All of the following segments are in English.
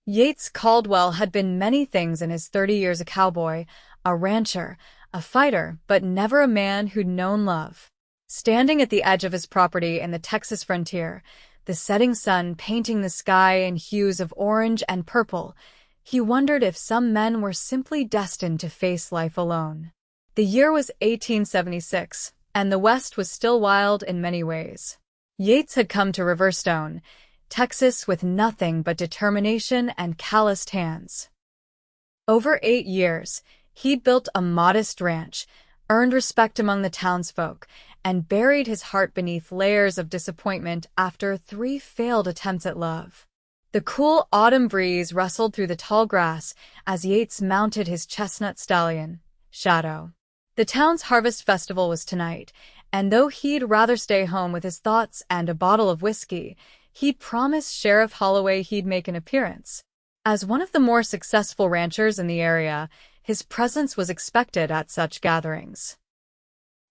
Yates Caldwell had been many things in his 30 years: a cowboy, a rancher, a fighter, but never a man who'd known love. Standing at the edge of his property in the Texas frontier, the setting sun painting the sky in hues of orange and purple, he wondered if some men were simply destined to face life alone. The year was 1876, and the West was still wild in many ways. Yates had come to Riverstone, Texas, with nothing but determination and calloused hands. Over 8 years, he'd built a modest ranch, earned respect among the townsfolk, and buried his heart beneath layers of disappointment after 3 failed attempts at love. The cool autumn breeze rustled through the tall grass as Yates mounted his chestnut stallion, Shadow. The town's harvest festival was tonight, and though he'd rather stay home with his thoughts and a bottle of whiskey, he'd promised Sheriff Holloway he'd make an appearance. As one of the more successful ranchers in the area, his presence was expected at such gatherings.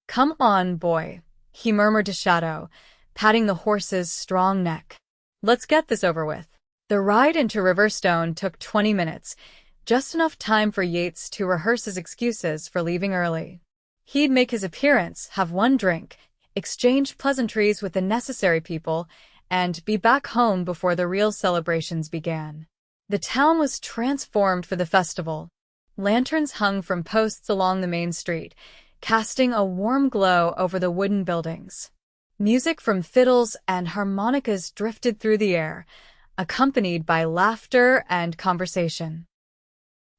"Come on, boy," he murmured to Shadow, patting the horse's strong neck. "Let's get this over with." The ride into Riverstone took 20 minutes, just enough time for Yates to rehearse his excuses for leaving early. He'd make his appearance, have one drink, exchange pleasantries with the necessary people, and be back home before the real celebrations began. The town was transformed for the festival. Lanterns hung from posts along the main street, casting a warm glow over the wooden buildings. Music from fiddles and harmonicas drifted through the air, accompanied by laughter and conversation.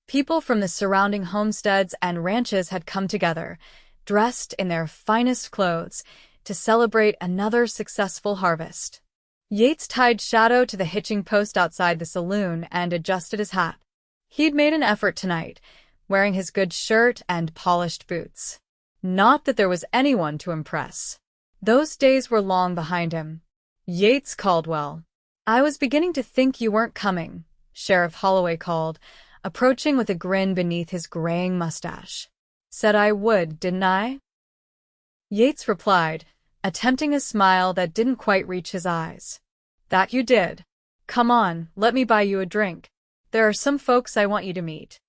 People from the surrounding homesteads and ranches had come together, dressed in their finest clothes, to celebrate another successful harvest. Yates tied Shadow to the hitching post outside the saloon and adjusted his hat. He'd made an effort tonight, wearing his good shirt and polished boots. Not that there was anyone to impress. Those days were long behind him. "Yates Caldwell, I was beginning to think you weren't coming," Sheriff Holloway called, approaching with a grin beneath his graying mustache. "Said I would, didn't I?" Yates replied, attempting a smile that didn't quite reach his eyes. "That you did. Come on, let me buy you a drink. There are some folks I want you to meet."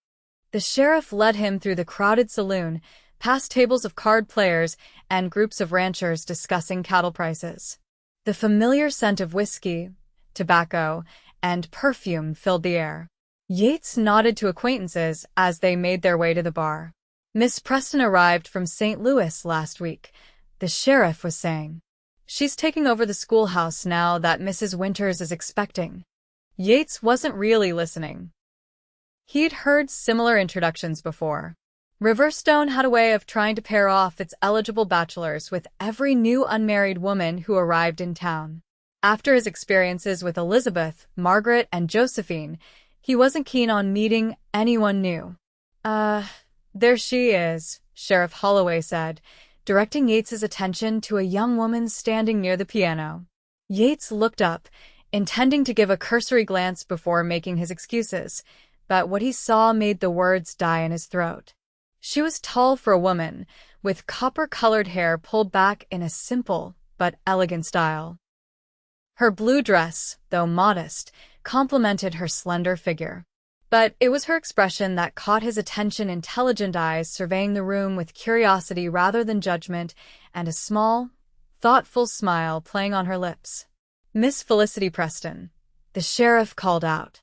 The sheriff led him through the crowded saloon, past tables of card players and groups of ranchers discussing cattle prices. The familiar scent of whiskey, tobacco, and perfume filled the air. Yates nodded to acquaintances as they made their way to the bar. "Miss Preston arrived from St. Louis last week," the sheriff was saying. "She's taking over the schoolhouse now that Mrs. Winters is expecting." Yates wasn't really listening. He'd heard similar introductions before. Riverstone had a way of trying to pair off its eligible bachelors with every new unmarried woman who arrived in town. After his experiences with Elizabeth, Margaret, and Josephine, he wasn't keen on meeting anyone new. There she is," Sheriff Holloway said, directing Yates's attention to a young woman standing near the piano. Yates looked up, intending to give a cursory glance before making his excuses, but what he saw made the words die in his throat. She was tall for a woman, with copper-colored hair pulled back in a simple but elegant style. Her blue dress, though modest, complemented her slender figure. But it was her expression that caught his attention, intelligent eyes surveying the room with curiosity rather than judgment, and a small, thoughtful smile playing on her lips. "Miss Felicity Preston," the sheriff called out.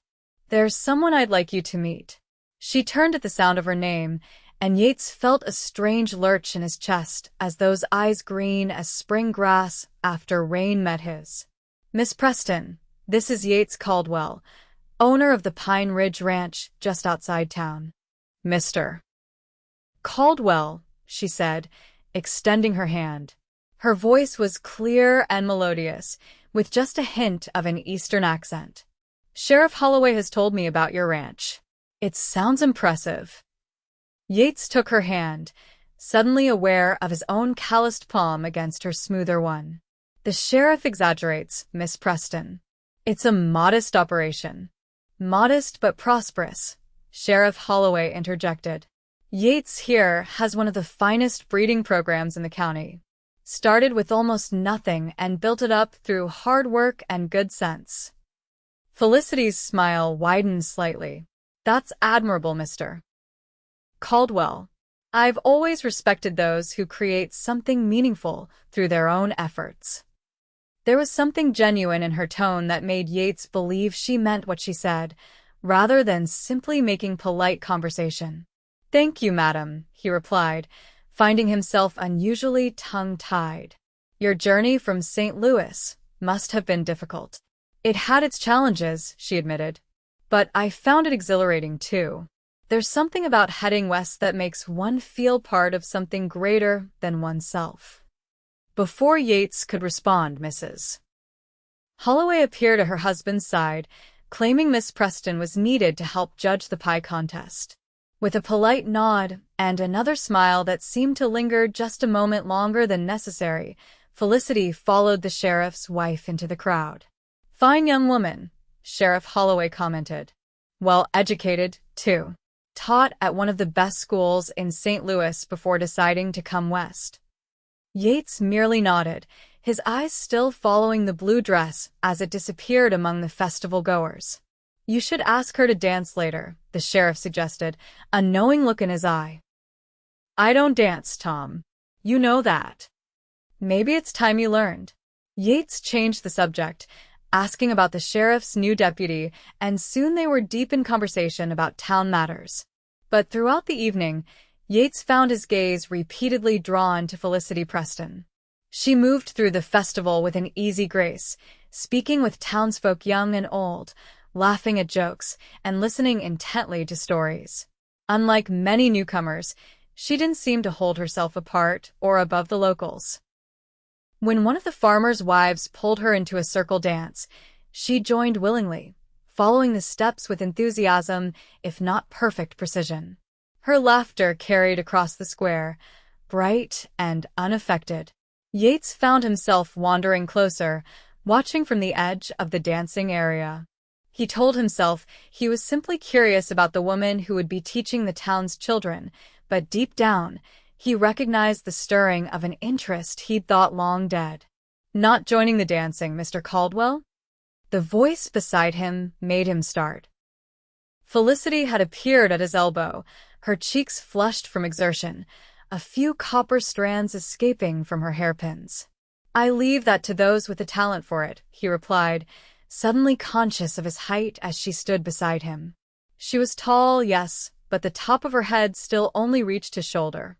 "There's someone I'd like you to meet." She turned at the sound of her name, and Yates felt a strange lurch in his chest as those eyes green as spring grass after rain met his. "Miss Preston, this is Yates Caldwell, owner of the Pine Ridge Ranch just outside town." "Mr. Caldwell," she said, extending her hand. Her voice was clear and melodious, with just a hint of an Eastern accent. "Sheriff Holloway has told me about your ranch. It sounds impressive." Yates took her hand, suddenly aware of his own calloused palm against her smoother one. "The sheriff exaggerates, Miss Preston. It's a modest operation." "Modest but prosperous," Sheriff Holloway interjected. "Yates here has one of the finest breeding programs in the county. Started with almost nothing and built it up through hard work and good sense." Felicity's smile widened slightly. That's admirable, Mr. Caldwell. I've always respected those who create something meaningful through their own efforts. There was something genuine in her tone that made Yates believe she meant what she said, rather than simply making polite conversation. Thank you, madam, he replied, finding himself unusually tongue-tied. Your journey from St. Louis must have been difficult. It had its challenges, she admitted. But I found it exhilarating, too. There's something about heading west that makes one feel part of something greater than oneself. Before Yates could respond, Mrs. Holloway appeared at her husband's side, claiming Miss Preston was needed to help judge the pie contest. With a polite nod and another smile that seemed to linger just a moment longer than necessary, Felicity followed the sheriff's wife into the crowd. Fine young woman, Sheriff Holloway commented. Well educated, too. Taught at one of the best schools in St. Louis before deciding to come west. Yates merely nodded, his eyes still following the blue dress as it disappeared among the festival-goers. You should ask her to dance later, the sheriff suggested, a knowing look in his eye. I don't dance, Tom. You know that. Maybe it's time you learned. Yates changed the subject, asking about the sheriff's new deputy, and soon they were deep in conversation about town matters. But throughout the evening, Yates found his gaze repeatedly drawn to Felicity Preston. She moved through the festival with an easy grace, speaking with townsfolk young and old, laughing at jokes, and listening intently to stories. Unlike many newcomers, she didn't seem to hold herself apart or above the locals. When one of the farmers' wives pulled her into a circle dance, she joined willingly, following the steps with enthusiasm, if not perfect precision. Her laughter carried across the square, bright and unaffected. Yates found himself wandering closer, watching from the edge of the dancing area. He told himself he was simply curious about the woman who would be teaching the town's children, but deep down, he recognized the stirring of an interest he'd thought long dead. Not joining the dancing, Mr. Caldwell? The voice beside him made him start. Felicity had appeared at his elbow, her cheeks flushed from exertion, a few copper strands escaping from her hairpins. I leave that to those with the talent for it, he replied, suddenly conscious of his height as she stood beside him. She was tall, yes, but the top of her head still only reached his shoulder.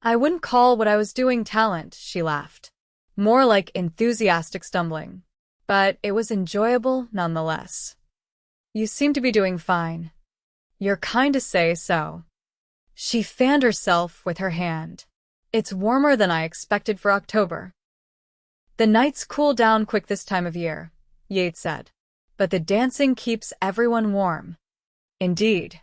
I wouldn't call what I was doing talent, she laughed. More like enthusiastic stumbling. But it was enjoyable nonetheless. You seem to be doing fine. You're kind to say so. She fanned herself with her hand. It's warmer than I expected for October. The nights cool down quick this time of year, Yates said. But the dancing keeps everyone warm. Indeed.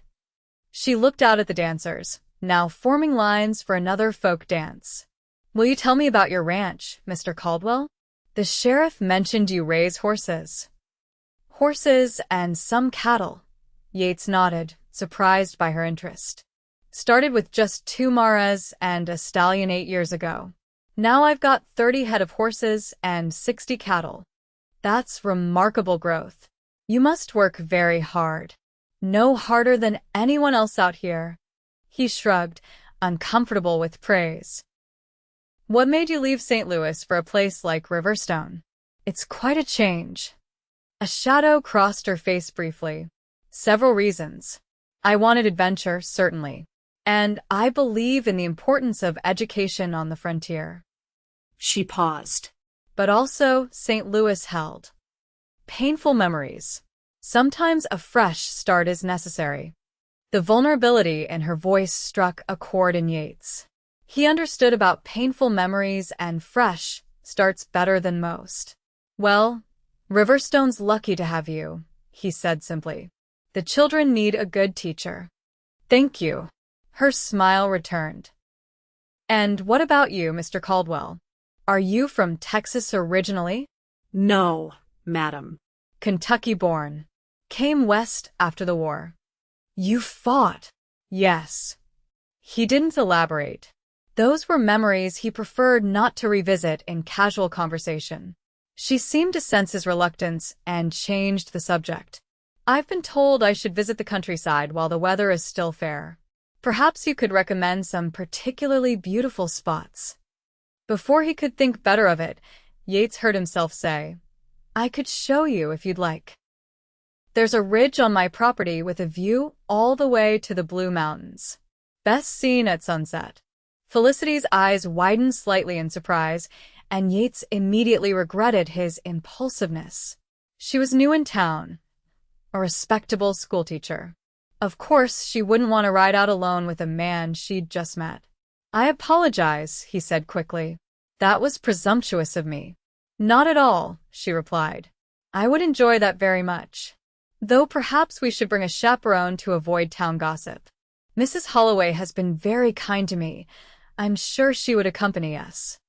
She looked out at the dancers, now forming lines for another folk dance. Will you tell me about your ranch, Mr. Caldwell? The sheriff mentioned you raise horses. Horses and some cattle. Yates nodded, surprised by her interest. Started with just 2 mares and a stallion 8 years ago. Now I've got 30 head of horses and 60 cattle. That's remarkable growth. You must work very hard. No harder than anyone else out here. He shrugged, uncomfortable with praise. What made you leave St. Louis for a place like Riverstone? It's quite a change. A shadow crossed her face briefly. Several reasons. I wanted adventure, certainly. And I believe in the importance of education on the frontier. She paused. But also, St. Louis held painful memories. Sometimes a fresh start is necessary. The vulnerability in her voice struck a chord in Yates. He understood about painful memories and fresh starts better than most. Well, Riverstone's lucky to have you, he said simply. The children need a good teacher. Thank you. Her smile returned. And what about you, Mr. Caldwell? Are you from Texas originally? No, madam. Kentucky-born. Came west after the war. You fought. Yes. He didn't elaborate. Those were memories he preferred not to revisit in casual conversation. She seemed to sense his reluctance and changed the subject. I've been told I should visit the countryside while the weather is still fair. Perhaps you could recommend some particularly beautiful spots. Before he could think better of it, Yates heard himself say, I could show you if you'd like. There's a ridge on my property with a view all the way to the Blue Mountains. Best seen at sunset. Felicity's eyes widened slightly in surprise, and Yates immediately regretted his impulsiveness. She was new in town, a respectable schoolteacher. Of course, she wouldn't want to ride out alone with a man she'd just met. I apologize, he said quickly. That was presumptuous of me. Not at all, she replied. I would enjoy that very much. Though perhaps we should bring a chaperone to avoid town gossip. Mrs. Holloway has been very kind to me. I'm sure she would accompany us.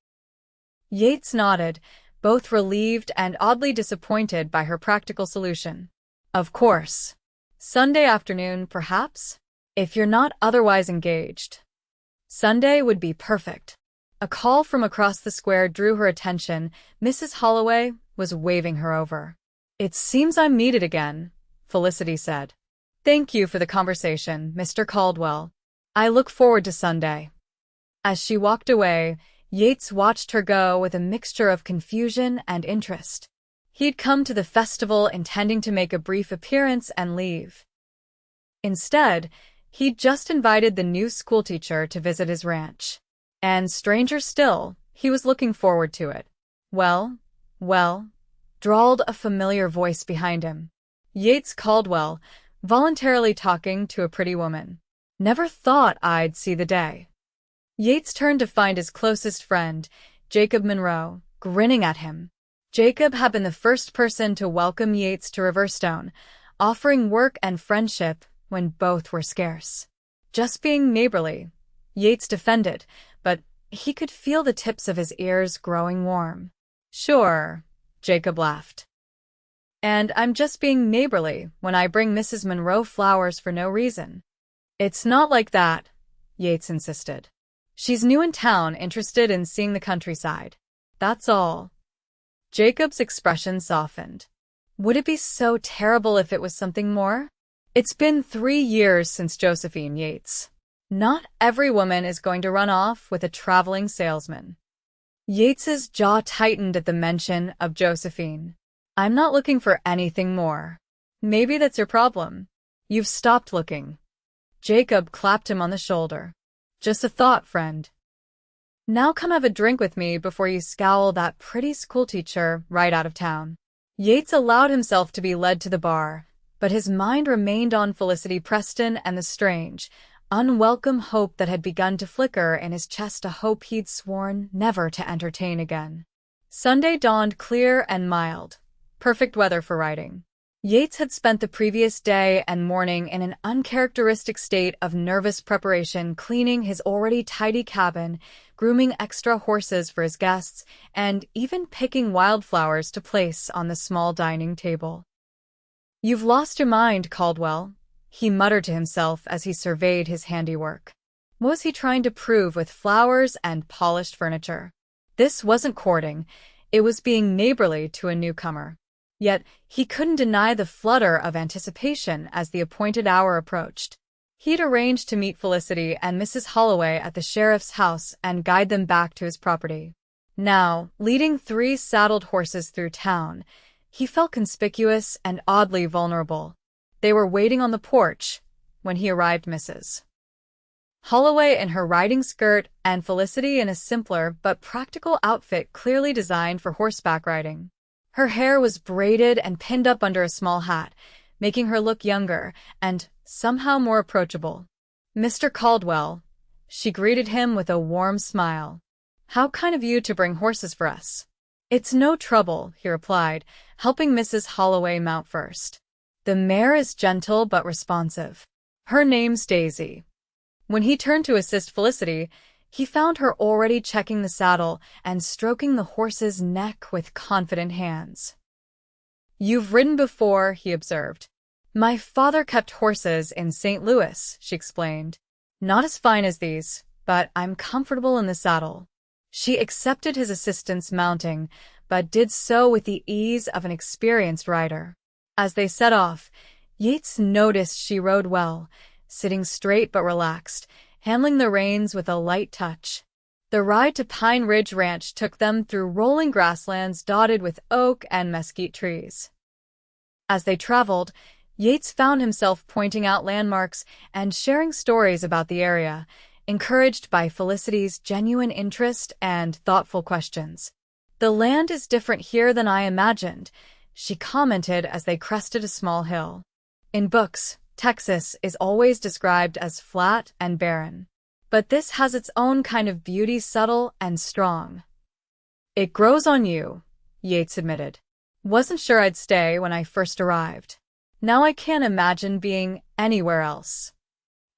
Yates nodded, both relieved and oddly disappointed by her practical solution. Of course. Sunday afternoon, perhaps? If you're not otherwise engaged. Sunday would be perfect. A call from across the square drew her attention. Mrs. Holloway was waving her over. It seems I'm needed again, Felicity said. Thank you for the conversation, Mr. Caldwell. I look forward to Sunday. As she walked away, Yates watched her go with a mixture of confusion and interest. He'd come to the festival intending to make a brief appearance and leave. Instead, he'd just invited the new schoolteacher to visit his ranch. And stranger still, he was looking forward to it. Well, drawled a familiar voice behind him. Yates Caldwell, voluntarily talking to a pretty woman. Never thought I'd see the day. Yates turned to find his closest friend, Jacob Monroe, grinning at him. Jacob had been the first person to welcome Yates to Riverstone, offering work and friendship when both were scarce. Just being neighborly, Yates defended, but he could feel the tips of his ears growing warm. Sure, Jacob laughed. And I'm just being neighborly when I bring Mrs. Monroe flowers for no reason. It's not like that, Yates insisted. She's new in town, interested in seeing the countryside. That's all. Jacob's expression softened. Would it be so terrible if it was something more? It's been 3 years since Josephine, Yates. Not every woman is going to run off with a traveling salesman. Yates's jaw tightened at the mention of Josephine. I'm not looking for anything more. Maybe that's your problem. You've stopped looking. Jacob clapped him on the shoulder. Just a thought, friend. Now come have a drink with me before you scowl that pretty schoolteacher right out of town. Yates allowed himself to be led to the bar, but his mind remained on Felicity Preston and the strange, unwelcome hope that had begun to flicker in his chest, a hope he'd sworn never to entertain again. Sunday dawned clear and mild. Perfect weather for riding. Yates had spent the previous day and morning in an uncharacteristic state of nervous preparation, cleaning his already tidy cabin, grooming extra horses for his guests, and even picking wildflowers to place on the small dining table. You've lost your mind, Caldwell, he muttered to himself as he surveyed his handiwork. What was he trying to prove with flowers and polished furniture? This wasn't courting, it was being neighborly to a newcomer. Yet he couldn't deny the flutter of anticipation as the appointed hour approached. He'd arranged to meet Felicity and Mrs. Holloway at the sheriff's house and guide them back to his property. Now, leading 3 saddled horses through town, he felt conspicuous and oddly vulnerable. They were waiting on the porch when he arrived. Mrs. Holloway in her riding skirt and Felicity in a simpler but practical outfit clearly designed for horseback riding. Her hair was braided and pinned up under a small hat, making her look younger and somehow more approachable. Mr. Caldwell, she greeted him with a warm smile. How kind of you to bring horses for us. It's no trouble, he replied, helping Mrs. Holloway mount first. The mare is gentle but responsive. Her name's Daisy. When he turned to assist Felicity, he found her already checking the saddle and stroking the horse's neck with confident hands. You've ridden before, he observed. My father kept horses in St. Louis, she explained. Not as fine as these, but I'm comfortable in the saddle. She accepted his assistance mounting, but did so with the ease of an experienced rider. As they set off, Yates noticed she rode well, sitting straight but relaxed, handling the reins with a light touch. The ride to Pine Ridge Ranch took them through rolling grasslands dotted with oak and mesquite trees. As they traveled, Yates found himself pointing out landmarks and sharing stories about the area, encouraged by Felicity's genuine interest and thoughtful questions. "The land is different here than I imagined," she commented as they crested a small hill. "In books, Texas is always described as flat and barren. But this has its own kind of beauty, subtle and strong." "It grows on you," Yates admitted. "Wasn't sure I'd stay when I first arrived. Now I can't imagine being anywhere else."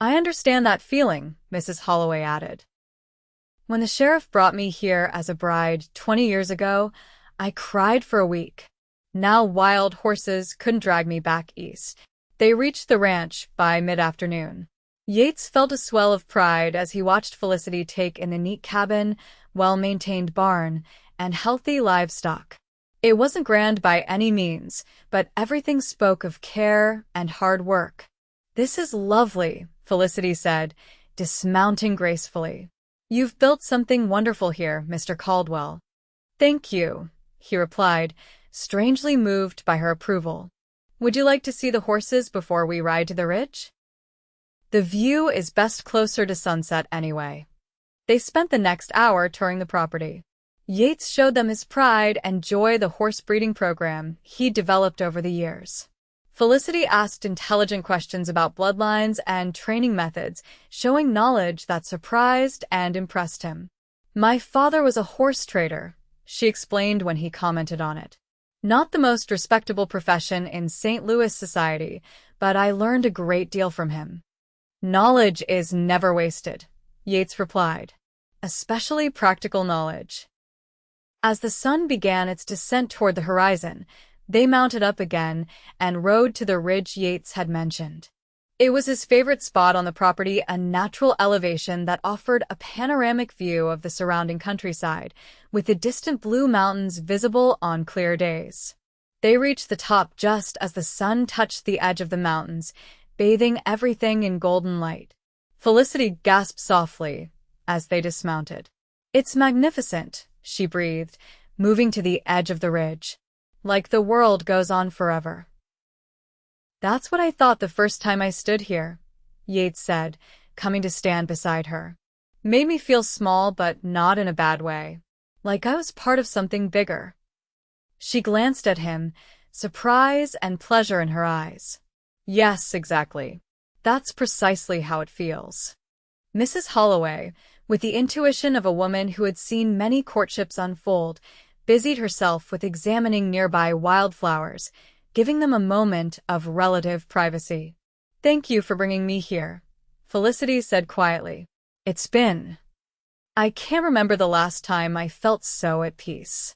"I understand that feeling," Mrs. Holloway added. "When the sheriff brought me here as a bride 20 years ago, I cried for a week. Now wild horses couldn't drag me back east." They reached the ranch by mid-afternoon. Yates felt a swell of pride as he watched Felicity take in the neat cabin, well-maintained barn, and healthy livestock. It wasn't grand by any means, but everything spoke of care and hard work. "This is lovely," Felicity said, dismounting gracefully. "You've built something wonderful here, Mr. Caldwell." "Thank you," he replied, strangely moved by her approval. "Would you like to see the horses before we ride to the ridge?" "The view is best closer to sunset anyway." They spent the next hour touring the property. Yates showed them his pride and joy the horse breeding program he'd developed over the years. Felicity asked intelligent questions about bloodlines and training methods, showing knowledge that surprised and impressed him. "My father was a horse trader," she explained when he commented on it. "Not the most respectable profession in St. Louis society, but I learned a great deal from him." "Knowledge is never wasted," Yates replied. "Especially practical knowledge." As the sun began its descent toward the horizon, they mounted up again and rode to the ridge Yates had mentioned. It was his favorite spot on the property, a natural elevation that offered a panoramic view of the surrounding countryside, with the distant blue mountains visible on clear days. They reached the top just as the sun touched the edge of the mountains, bathing everything in golden light. Felicity gasped softly as they dismounted. "It's magnificent," she breathed, moving to the edge of the ridge. "Like the world goes on forever." "That's what I thought the first time I stood here," Yates said, coming to stand beside her. "Made me feel small, but not in a bad way. Like I was part of something bigger." She glanced at him, surprise and pleasure in her eyes. "Yes, exactly. That's precisely how it feels." Mrs. Holloway, with the intuition of a woman who had seen many courtships unfold, busied herself with examining nearby wildflowers, giving them a moment of relative privacy. "Thank you for bringing me here," Felicity said quietly. I can't remember the last time I felt so at peace."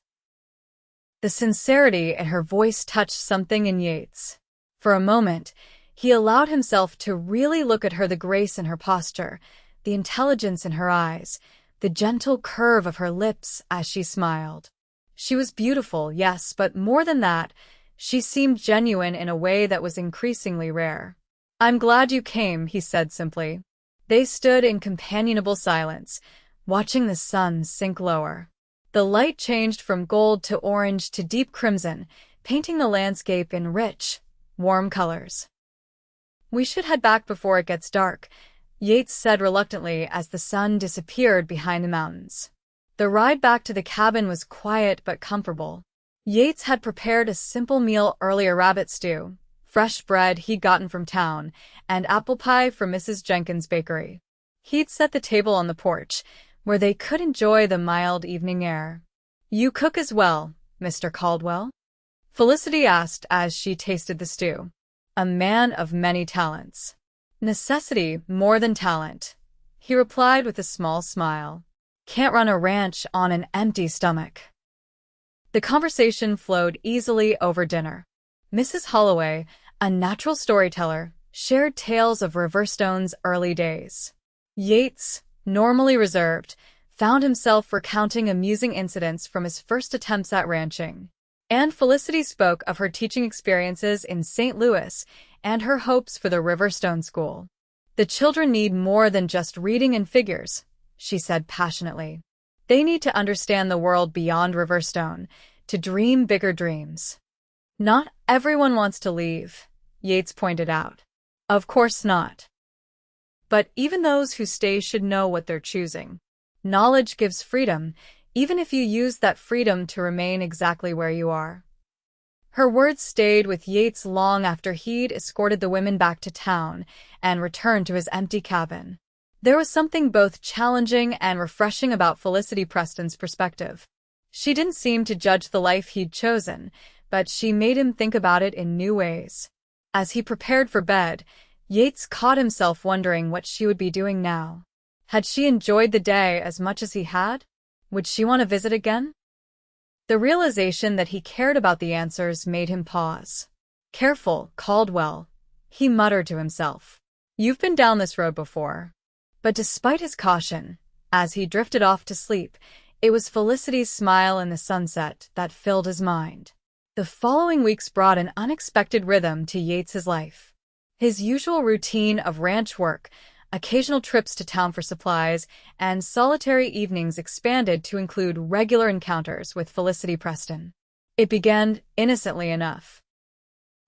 The sincerity in her voice touched something in Yates. For a moment, he allowed himself to really look at her, the grace in her posture, the intelligence in her eyes, the gentle curve of her lips as she smiled. She was beautiful, yes, but more than that, she seemed genuine in a way that was increasingly rare. "I'm glad you came," he said simply. They stood in companionable silence, watching the sun sink lower. The light changed from gold to orange to deep crimson, painting the landscape in rich, warm colors. "We should head back before it gets dark," Yates said reluctantly as the sun disappeared behind the mountains. The ride back to the cabin was quiet but comfortable. Yates had prepared a simple meal earlier: rabbit stew, fresh bread he'd gotten from town, and apple pie from Mrs. Jenkins' bakery. He'd set the table on the porch, where they could enjoy the mild evening air. "You cook as well, Mr. Caldwell?" Felicity asked as she tasted the stew. "A man of many talents." "Necessity more than talent," he replied with a small smile. "Can't run a ranch on an empty stomach." The conversation flowed easily over dinner. Mrs. Holloway, a natural storyteller, shared tales of Riverstone's early days. Yates, normally reserved, found himself recounting amusing incidents from his first attempts at ranching. And Felicity spoke of her teaching experiences in St. Louis and her hopes for the Riverstone School. "The children need more than just reading and figures," she said passionately. "They need to understand the world beyond Riverstone, to dream bigger dreams." "Not everyone wants to leave," Yates pointed out. "Of course not. But even those who stay should know what they're choosing. Knowledge gives freedom, even if you use that freedom to remain exactly where you are." Her words stayed with Yates long after he'd escorted the women back to town and returned to his empty cabin. There was something both challenging and refreshing about Felicity Preston's perspective. She didn't seem to judge the life he'd chosen, but she made him think about it in new ways. As he prepared for bed, Yates caught himself wondering what she would be doing now. Had she enjoyed the day as much as he had? Would she want to visit again? The realization that he cared about the answers made him pause. "Careful, Caldwell," he muttered to himself. "You've been down this road before." But despite his caution, as he drifted off to sleep, it was Felicity's smile in the sunset that filled his mind. The following weeks brought an unexpected rhythm to Yates's life. His usual routine of ranch work, occasional trips to town for supplies, and solitary evenings expanded to include regular encounters with Felicity Preston. It began innocently enough.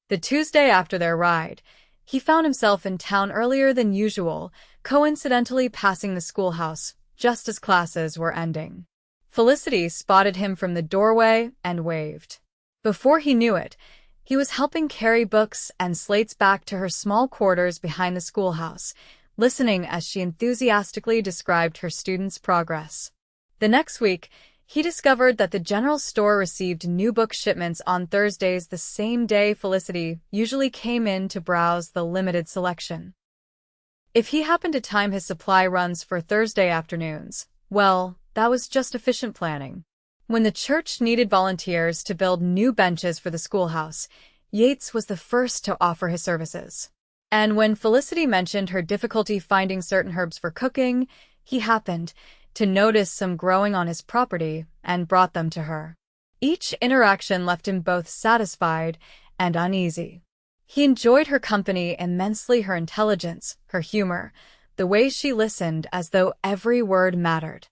The Tuesday after their ride, he found himself in town earlier than usual, coincidentally passing the schoolhouse just as classes were ending. Felicity spotted him from the doorway and waved. Before he knew it, he was helping carry books and slates back to her small quarters behind the schoolhouse, listening as she enthusiastically described her students' progress. The next week, he discovered that the general store received new book shipments on Thursdays, the same day Felicity usually came in to browse the limited selection. If he happened to time his supply runs for Thursday afternoons, well, that was just efficient planning. When the church needed volunteers to build new benches for the schoolhouse, Yates was the first to offer his services. And when Felicity mentioned her difficulty finding certain herbs for cooking, he happened to notice some growing on his property and brought them to her. Each interaction left him both satisfied and uneasy. He enjoyed her company immensely, her intelligence, her humor, the way she listened as though every word mattered.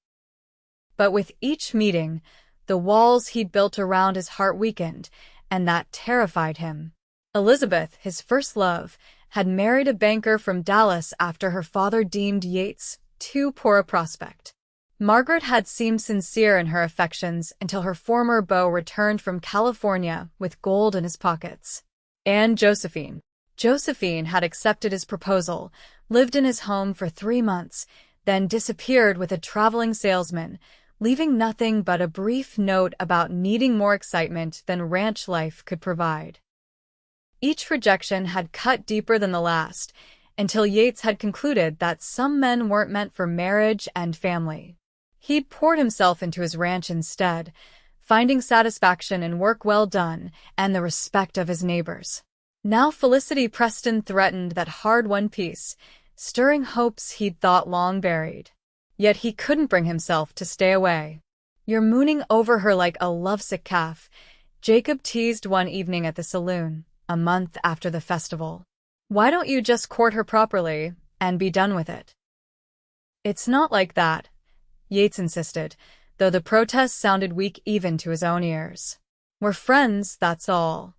But with each meeting, the walls he'd built around his heart weakened, and that terrified him. Elizabeth, his first love, had married a banker from Dallas after her father deemed Yates too poor a prospect. Margaret had seemed sincere in her affections until her former beau returned from California with gold in his pockets. And Josephine. Josephine had accepted his proposal, lived in his home for 3 months, then disappeared with a traveling salesman, leaving nothing but a brief note about needing more excitement than ranch life could provide. Each rejection had cut deeper than the last, until Yates had concluded that some men weren't meant for marriage and family. He'd poured himself into his ranch instead, finding satisfaction in work well done and the respect of his neighbors. Now Felicity Preston threatened that hard-won peace, stirring hopes he'd thought long buried. Yet he couldn't bring himself to stay away. "You're mooning over her like a lovesick calf," Jacob teased one evening at the saloon, a month after the festival. "Why don't you just court her properly and be done with it?" "It's not like that," Yates insisted, though the protest sounded weak even to his own ears. "We're friends, that's all."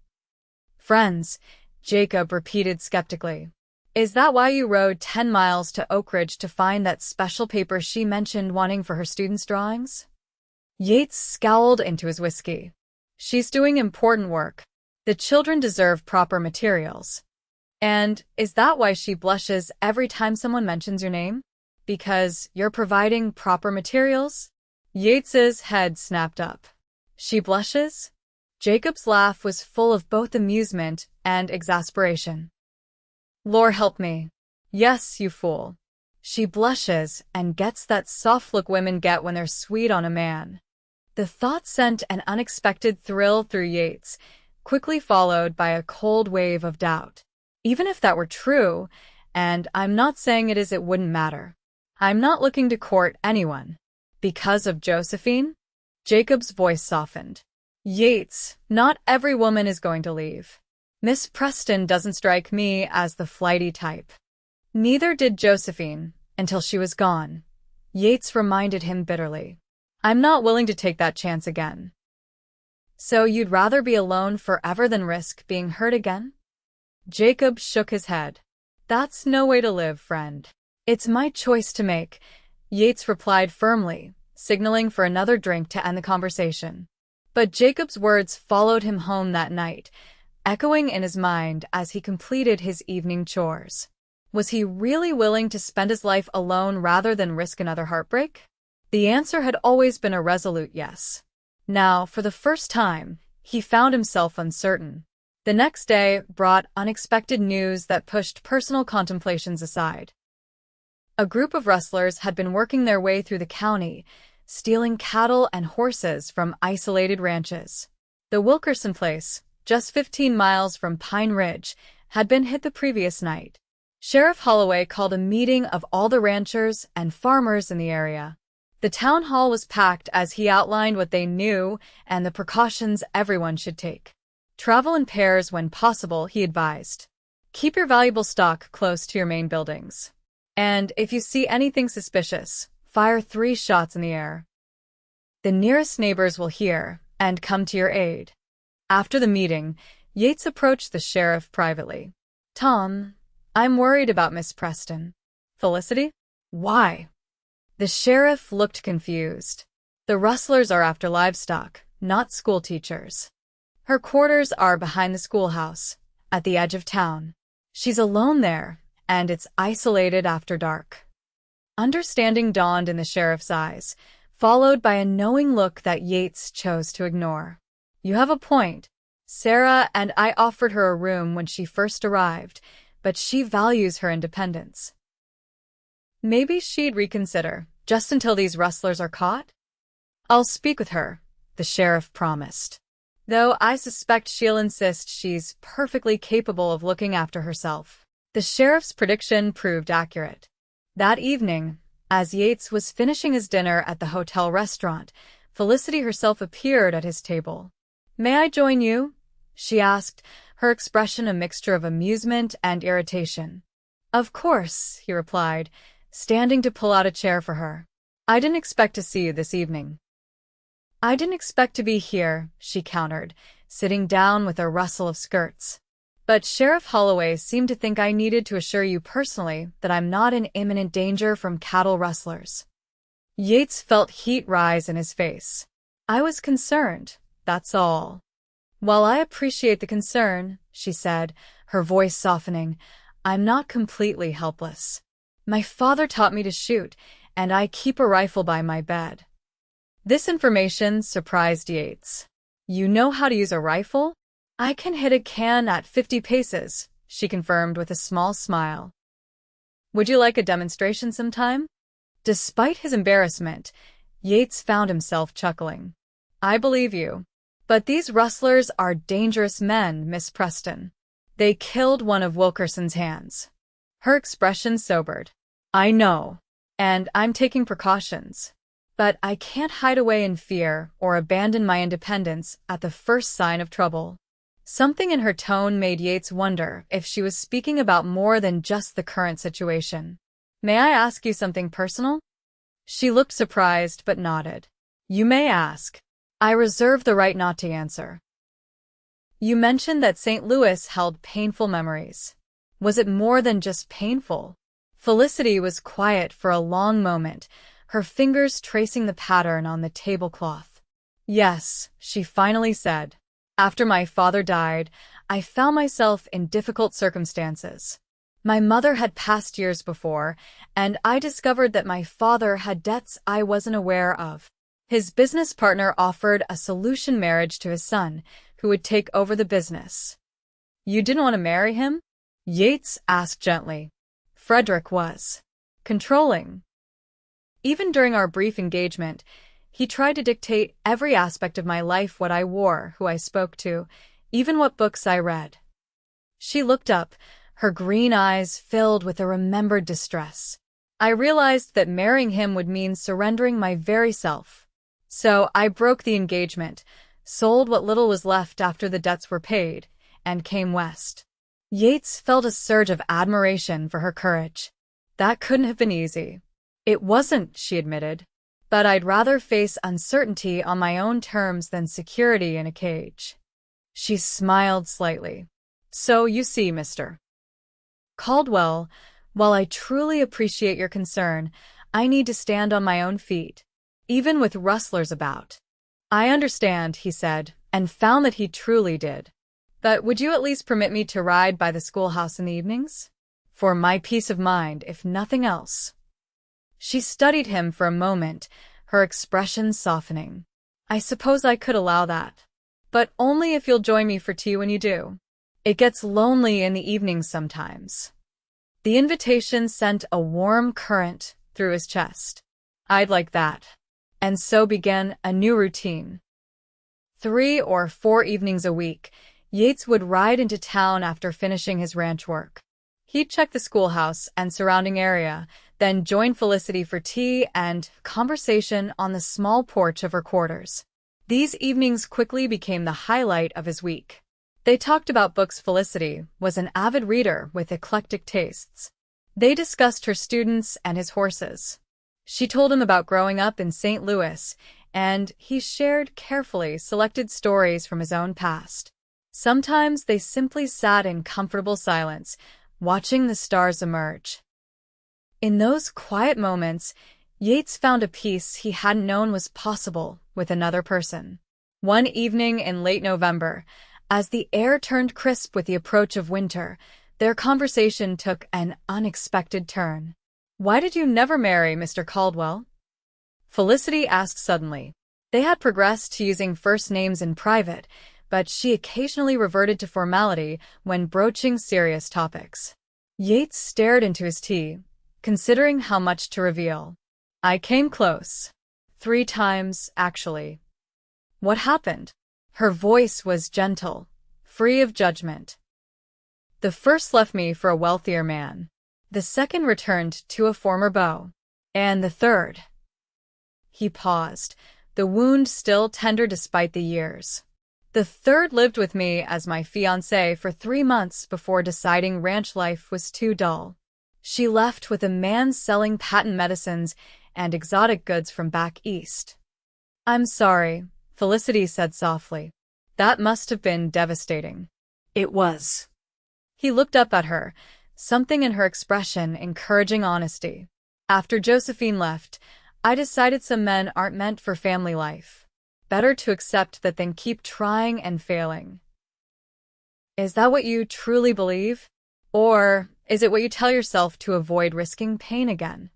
"Friends," Jacob repeated skeptically. "Is that why you rode 10 miles to Oak Ridge to find that special paper she mentioned wanting for her students' drawings?" Yates scowled into his whiskey. "She's doing important work. The children deserve proper materials. And is that why she blushes every time someone mentions your name? Because you're providing proper materials?" Yates's head snapped up. "She blushes?" Jacob's laugh was full of both amusement and exasperation. "Lord help me. Yes, you fool. She blushes and gets that soft look women get when they're sweet on a man." The thought sent an unexpected thrill through Yates, quickly followed by a cold wave of doubt. Even if that were true, and I'm not saying it is, it wouldn't matter. I'm not looking to court anyone. Because of Josephine? Jacob's voice softened. Yates, not every woman is going to leave. Miss Preston doesn't strike me as the flighty type. Neither did Josephine, until she was gone. Yates reminded him bitterly. I'm not willing to take that chance again. So you'd rather be alone forever than risk being hurt again? Jacob shook his head. That's no way to live, friend. It's my choice to make, Yates replied firmly, signaling for another drink to end the conversation. But Jacob's words followed him home that night, echoing in his mind as he completed his evening chores. Was he really willing to spend his life alone rather than risk another heartbreak? The answer had always been a resolute yes. Now, for the first time, he found himself uncertain. The next day brought unexpected news that pushed personal contemplations aside. A group of rustlers had been working their way through the county, stealing cattle and horses from isolated ranches. The Wilkerson place, just 15 miles from Pine Ridge, had been hit the previous night. Sheriff Holloway called a meeting of all the ranchers and farmers in the area. The town hall was packed as he outlined what they knew and the precautions everyone should take. Travel in pairs when possible, he advised. Keep your valuable stock close to your main buildings. And if you see anything suspicious, fire 3 shots in the air. The nearest neighbors will hear and come to your aid. After the meeting, Yates approached the sheriff privately. Tom, I'm worried about Miss Preston. Felicity? Why? The sheriff looked confused. The rustlers are after livestock, not schoolteachers. Her quarters are behind the schoolhouse, at the edge of town. She's alone there, and it's isolated after dark. Understanding dawned in the sheriff's eyes, followed by a knowing look that Yates chose to ignore. You have a point. Sarah and I offered her a room when she first arrived, but she values her independence. Maybe she'd reconsider, just until these rustlers are caught? I'll speak with her, the sheriff promised. Though I suspect she'll insist she's perfectly capable of looking after herself. The sheriff's prediction proved accurate. That evening, as Yates was finishing his dinner at the hotel restaurant, Felicity herself appeared at his table. May I join you? She asked, her expression a mixture of amusement and irritation. Of course, he replied, standing to pull out a chair for her. I didn't expect to see you this evening. I didn't expect to be here, she countered, sitting down with a rustle of skirts. But Sheriff Holloway seemed to think I needed to assure you personally that I'm not in imminent danger from cattle rustlers. Yates felt heat rise in his face. I was concerned, that's all. While I appreciate the concern, she said, her voice softening, I'm not completely helpless. My father taught me to shoot, and I keep a rifle by my bed. This information surprised Yates. You know how to use a rifle? I can hit a can at 50 paces, she confirmed with a small smile. Would you like a demonstration sometime? Despite his embarrassment, Yates found himself chuckling. I believe you. But these rustlers are dangerous men, Miss Preston. They killed one of Wilkerson's hands. Her expression sobered. I know, and I'm taking precautions. But I can't hide away in fear or abandon my independence at the first sign of trouble. Something in her tone made Yates wonder if she was speaking about more than just the current situation. May I ask you something personal? She looked surprised but nodded. You may ask. I reserve the right not to answer. You mentioned that St. Louis held painful memories. Was it more than just painful? Felicity was quiet for a long moment, her fingers tracing the pattern on the tablecloth. Yes, she finally said. After my father died, I found myself in difficult circumstances. My mother had passed years before, and I discovered that my father had debts I wasn't aware of. His business partner offered a solution marriage to his son, who would take over the business. You didn't want to marry him? Yates asked gently. Frederick was controlling. Even during our brief engagement, he tried to dictate every aspect of my life, what I wore, who I spoke to, even what books I read. She looked up, her green eyes filled with a remembered distress. I realized that marrying him would mean surrendering my very self. So I broke the engagement, sold what little was left after the debts were paid, and came west. Yates felt a surge of admiration for her courage. That couldn't have been easy. It wasn't, she admitted. But I'd rather face uncertainty on my own terms than security in a cage. She smiled slightly. So you see, Mr. Caldwell, while I truly appreciate your concern, I need to stand on my own feet, even with rustlers about. I understand, he said, and found that he truly did. But would you at least permit me to ride by the schoolhouse in the evenings? For my peace of mind, if nothing else. She studied him for a moment, her expression softening. I suppose I could allow that. But only if you'll join me for tea when you do. It gets lonely in the evenings sometimes. The invitation sent a warm current through his chest. I'd like that. And so began a new routine. 3 or 4 evenings a week, Yates would ride into town after finishing his ranch work. He'd check the schoolhouse and surrounding area, then join Felicity for tea and conversation on the small porch of her quarters. These evenings quickly became the highlight of his week. They talked about books. Felicity was an avid reader with eclectic tastes. They discussed her students and his horses. She told him about growing up in St. Louis, and he shared carefully selected stories from his own past. Sometimes they simply sat in comfortable silence, watching the stars emerge. In those quiet moments, Yates found a peace he hadn't known was possible with another person. One evening in late November, as the air turned crisp with the approach of winter, their conversation took an unexpected turn. Why did you never marry Mr. Caldwell? Felicity asked suddenly. They had progressed to using first names in private, but she occasionally reverted to formality when broaching serious topics. Yates stared into his tea, considering how much to reveal. I came close. 3 times, actually. What happened? Her voice was gentle, free of judgment. The first left me for a wealthier man. The second returned to a former beau. And the third. He paused, the wound still tender despite the years. The third lived with me as my fiancé for 3 months before deciding ranch life was too dull. She left with a man selling patent medicines and exotic goods from back east. I'm sorry, Felicity said softly. That must have been devastating. It was. He looked up at her, something in her expression encouraging honesty. After Josephine left, I decided some men aren't meant for family life. Better to accept that than keep trying and failing. Is that what you truly believe? Or is it what you tell yourself to avoid risking pain again?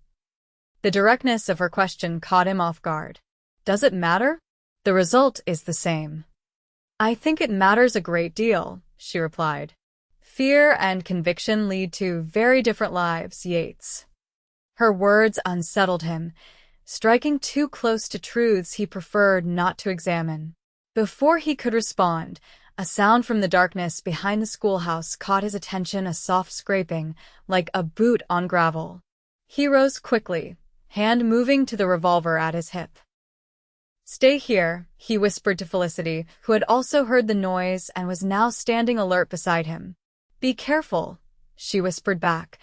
The directness of her question caught him off guard. Does it matter? The result is the same. I think it matters a great deal, she replied. Fear and conviction lead to very different lives, Yates. Her words unsettled him, striking too close to truths he preferred not to examine. Before he could respond, a sound from the darkness behind the schoolhouse caught his attention, a soft scraping, like a boot on gravel. He rose quickly, hand moving to the revolver at his hip. Stay here, he whispered to Felicity, who had also heard the noise and was now standing alert beside him. Be careful, she whispered back,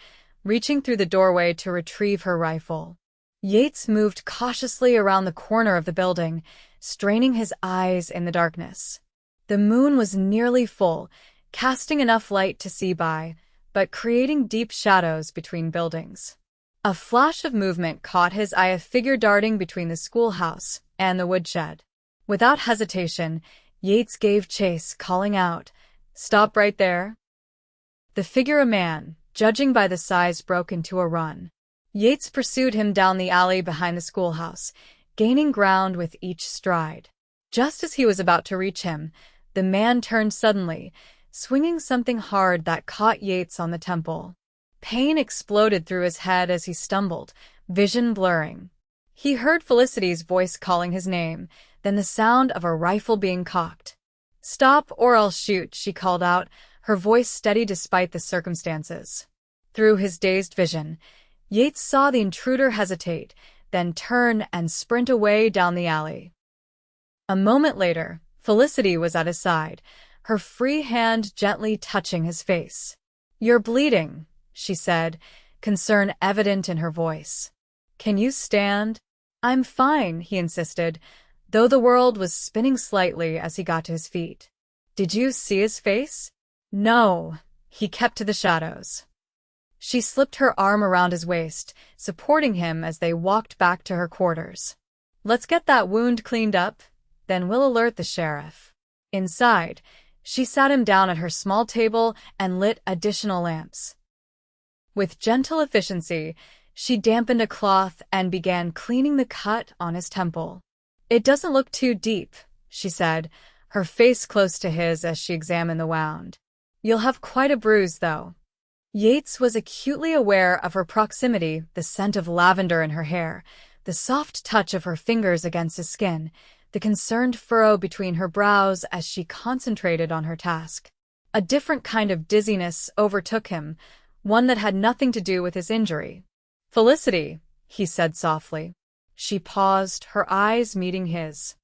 reaching through the doorway to retrieve her rifle. Yates moved cautiously around the corner of the building, straining his eyes in the darkness. The moon was nearly full, casting enough light to see by, but creating deep shadows between buildings. A flash of movement caught his eye, a figure darting between the schoolhouse and the woodshed. Without hesitation, Yates gave chase, calling out, "Stop right there." The figure, a man, judging by the size, broke into a run. Yates pursued him down the alley behind the schoolhouse, gaining ground with each stride. Just as he was about to reach him, the man turned suddenly, swinging something hard that caught Yates on the temple. Pain exploded through his head as he stumbled, vision blurring. He heard Felicity's voice calling his name, then the sound of a rifle being cocked. "Stop or I'll shoot," she called out, her voice steady despite the circumstances. Through his dazed vision, Yates saw the intruder hesitate, then turn and sprint away down the alley. A moment later, Felicity was at his side, her free hand gently touching his face. "You're bleeding," she said, concern evident in her voice. "Can you stand?" "I'm fine," he insisted, though the world was spinning slightly as he got to his feet. "Did you see his face?" "No." He kept to the shadows. She slipped her arm around his waist, supporting him as they walked back to her quarters. "Let's get that wound cleaned up, then we'll alert the sheriff." Inside, she sat him down at her small table and lit additional lamps. With gentle efficiency, she dampened a cloth and began cleaning the cut on his temple. "It doesn't look too deep," she said, her face close to his as she examined the wound. "You'll have quite a bruise, though." Yates was acutely aware of her proximity, the scent of lavender in her hair, the soft touch of her fingers against his skin, the concerned furrow between her brows as she concentrated on her task. A different kind of dizziness overtook him, one that had nothing to do with his injury. "Felicity," he said softly. She paused, her eyes meeting his.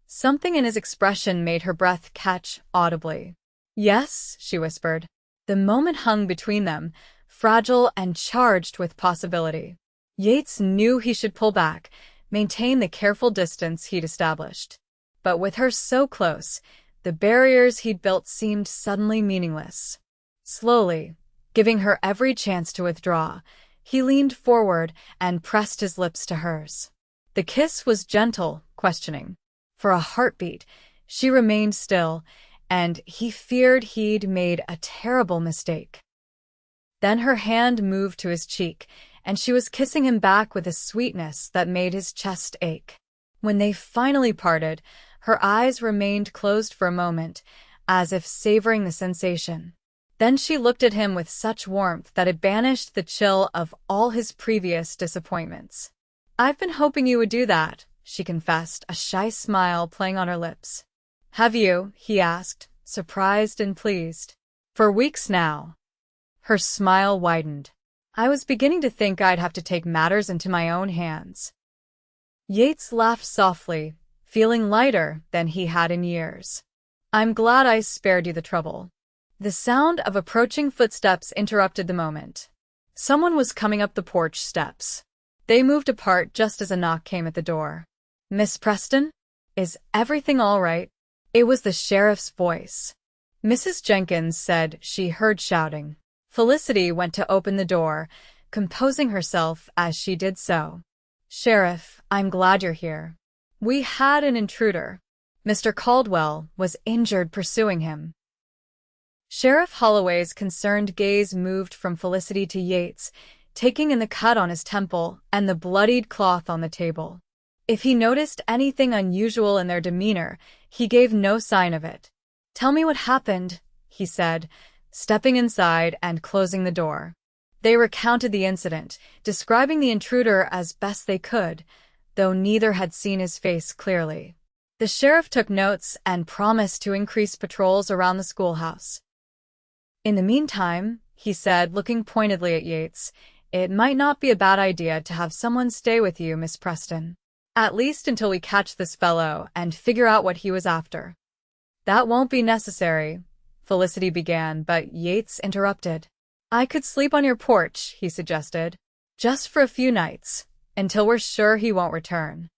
Something in his expression made her breath catch audibly. "Yes," she whispered. The moment hung between them, fragile and charged with possibility. Yates knew he should pull back, maintain the careful distance he'd established. But with her so close, the barriers he'd built seemed suddenly meaningless. Slowly, giving her every chance to withdraw, he leaned forward and pressed his lips to hers. The kiss was gentle, questioning. For a heartbeat, she remained still, and he feared he'd made a terrible mistake. Then her hand moved to his cheek, and she was kissing him back with a sweetness that made his chest ache. When they finally parted, her eyes remained closed for a moment, as if savoring the sensation. Then she looked at him with such warmth that it banished the chill of all his previous disappointments. "I've been hoping you would do that," she confessed, a shy smile playing on her lips. "Have you?" he asked, surprised and pleased. "For weeks now." Her smile widened. "I was beginning to think I'd have to take matters into my own hands." Yates laughed softly, feeling lighter than he had in years. "I'm glad I spared you the trouble." The sound of approaching footsteps interrupted the moment. Someone was coming up the porch steps. They moved apart just as a knock came at the door. "Miss Preston? Is everything all right?" It was the sheriff's voice. Mrs. Jenkins said she heard shouting. Felicity went to open the door, composing herself as she did so. "Sheriff, I'm glad you're here. We had an intruder. Mr. Caldwell was injured pursuing him." Sheriff Holloway's concerned gaze moved from Felicity to Yates, taking in the cut on his temple and the bloodied cloth on the table. If he noticed anything unusual in their demeanor, he gave no sign of it. "Tell me what happened," he said, stepping inside and closing the door. They recounted the incident, describing the intruder as best they could, though neither had seen his face clearly. The sheriff took notes and promised to increase patrols around the schoolhouse. "In the meantime," he said, looking pointedly at Yates, "it might not be a bad idea to have someone stay with you, Miss Preston. At least until we catch this fellow and figure out what he was after." "That won't be necessary," Felicity began, but Yates interrupted. "I could sleep on your porch," he suggested. "Just for a few nights, until we're sure he won't return."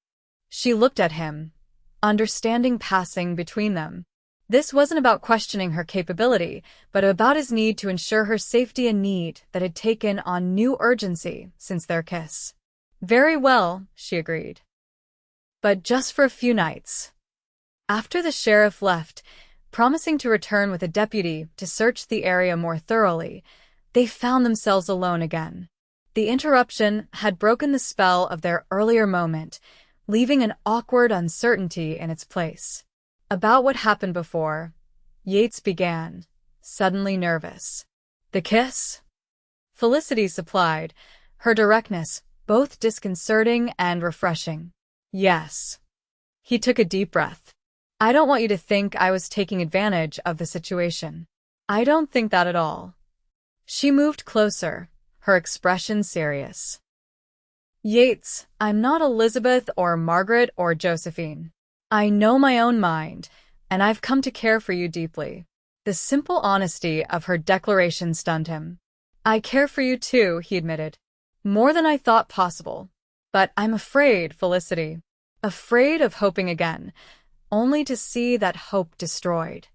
She looked at him, understanding passing between them. This wasn't about questioning her capability, but about his need to ensure her safety, a need that had taken on new urgency since their kiss. "Very well," she agreed. "But just for a few nights." After the sheriff left, promising to return with a deputy to search the area more thoroughly, they found themselves alone again. The interruption had broken the spell of their earlier moment, leaving an awkward uncertainty in its place. "About what happened before," Yates began, suddenly nervous. "The kiss?" Felicity supplied, her directness both disconcerting and refreshing. "Yes." He took a deep breath. "I don't want you to think I was taking advantage of the situation." "I don't think that at all." She moved closer, her expression serious. "Yates, I'm not Elizabeth or Margaret or Josephine. I know my own mind, and I've come to care for you deeply." The simple honesty of her declaration stunned him. "I care for you too," he admitted. "More than I thought possible. But I'm afraid, Felicity. Afraid of hoping again, only to see that hope destroyed."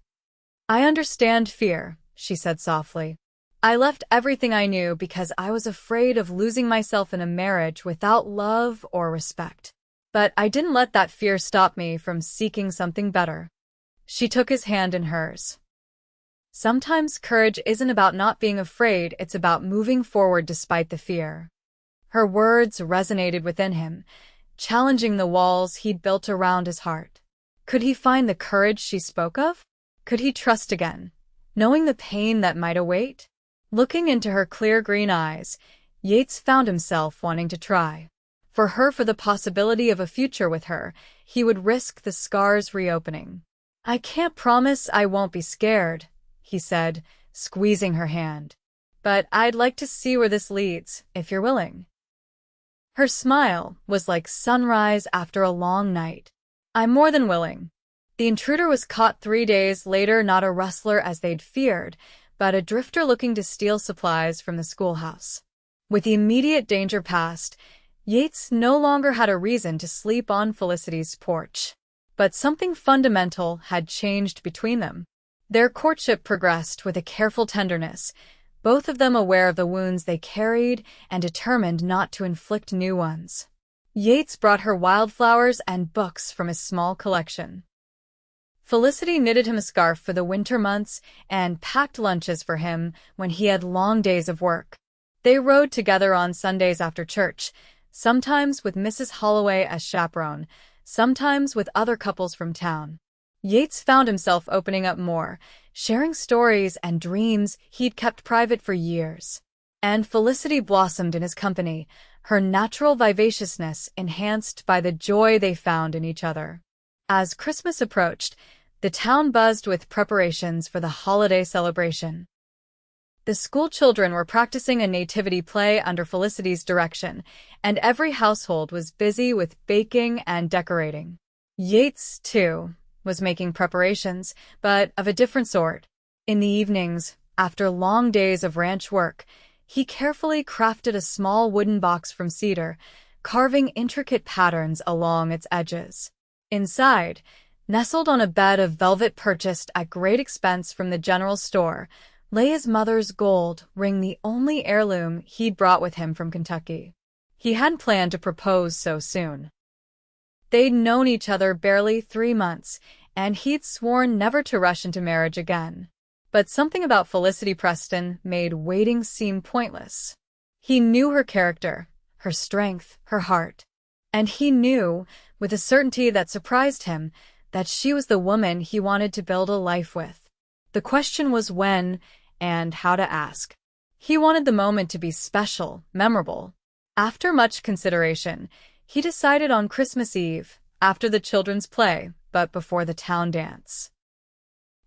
"I understand fear," she said softly. "I left everything I knew because I was afraid of losing myself in a marriage without love or respect. But I didn't let that fear stop me from seeking something better." She took his hand in hers. "Sometimes courage isn't about not being afraid, it's about moving forward despite the fear." Her words resonated within him, challenging the walls he'd built around his heart. Could he find the courage she spoke of? Could he trust again, knowing the pain that might await? Looking into her clear green eyes, Yates found himself wanting to try. For her, for the possibility of a future with her, he would risk the scars reopening. "I can't promise I won't be scared," he said, squeezing her hand. "But I'd like to see where this leads, if you're willing." Her smile was like sunrise after a long night. "I'm more than willing." The intruder was caught 3 days later, not a rustler as they'd feared, but a drifter looking to steal supplies from the schoolhouse. With the immediate danger past, Yates no longer had a reason to sleep on Felicity's porch. But something fundamental had changed between them. Their courtship progressed with a careful tenderness, both of them aware of the wounds they carried and determined not to inflict new ones. Yates brought her wildflowers and books from his small collection. Felicity knitted him a scarf for the winter months and packed lunches for him when he had long days of work. They rode together on Sundays after church, sometimes with Mrs. Holloway as chaperone, sometimes with other couples from town. Yates found himself opening up more, sharing stories and dreams he'd kept private for years. And Felicity blossomed in his company, her natural vivaciousness enhanced by the joy they found in each other. As Christmas approached, the town buzzed with preparations for the holiday celebration. The school children were practicing a nativity play under Felicity's direction, and every household was busy with baking and decorating. Yates, too, was making preparations, but of a different sort. In the evenings, after long days of ranch work, he carefully crafted a small wooden box from cedar, carving intricate patterns along its edges. Inside, nestled on a bed of velvet purchased at great expense from the general store, lay his mother's gold ring, the only heirloom he'd brought with him from Kentucky. He hadn't planned to propose so soon. They'd known each other barely 3 months, and he'd sworn never to rush into marriage again. But something about Felicity Preston made waiting seem pointless. He knew her character, her strength, her heart. And he knew, with a certainty that surprised him, that she was the woman he wanted to build a life with. The question was when and how to ask. He wanted the moment to be special, memorable. After much consideration, he decided on Christmas Eve, after the children's play, but before the town dance.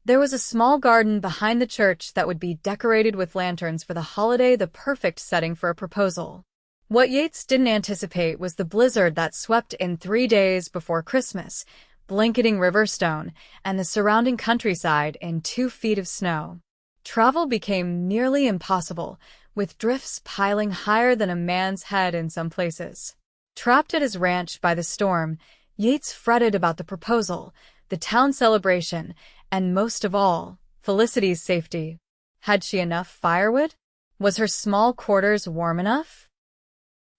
There was a small garden behind the church that would be decorated with lanterns for the holiday, the perfect setting for a proposal. What Yates didn't anticipate was the blizzard that swept in 3 days before Christmas, blanketing Riverstone and the surrounding countryside in 2 feet of snow. Travel became nearly impossible, with drifts piling higher than a man's head in some places. Trapped at his ranch by the storm, Yates fretted about the proposal, the town celebration, and most of all, Felicity's safety. Had she enough firewood? Was her small quarters warm enough?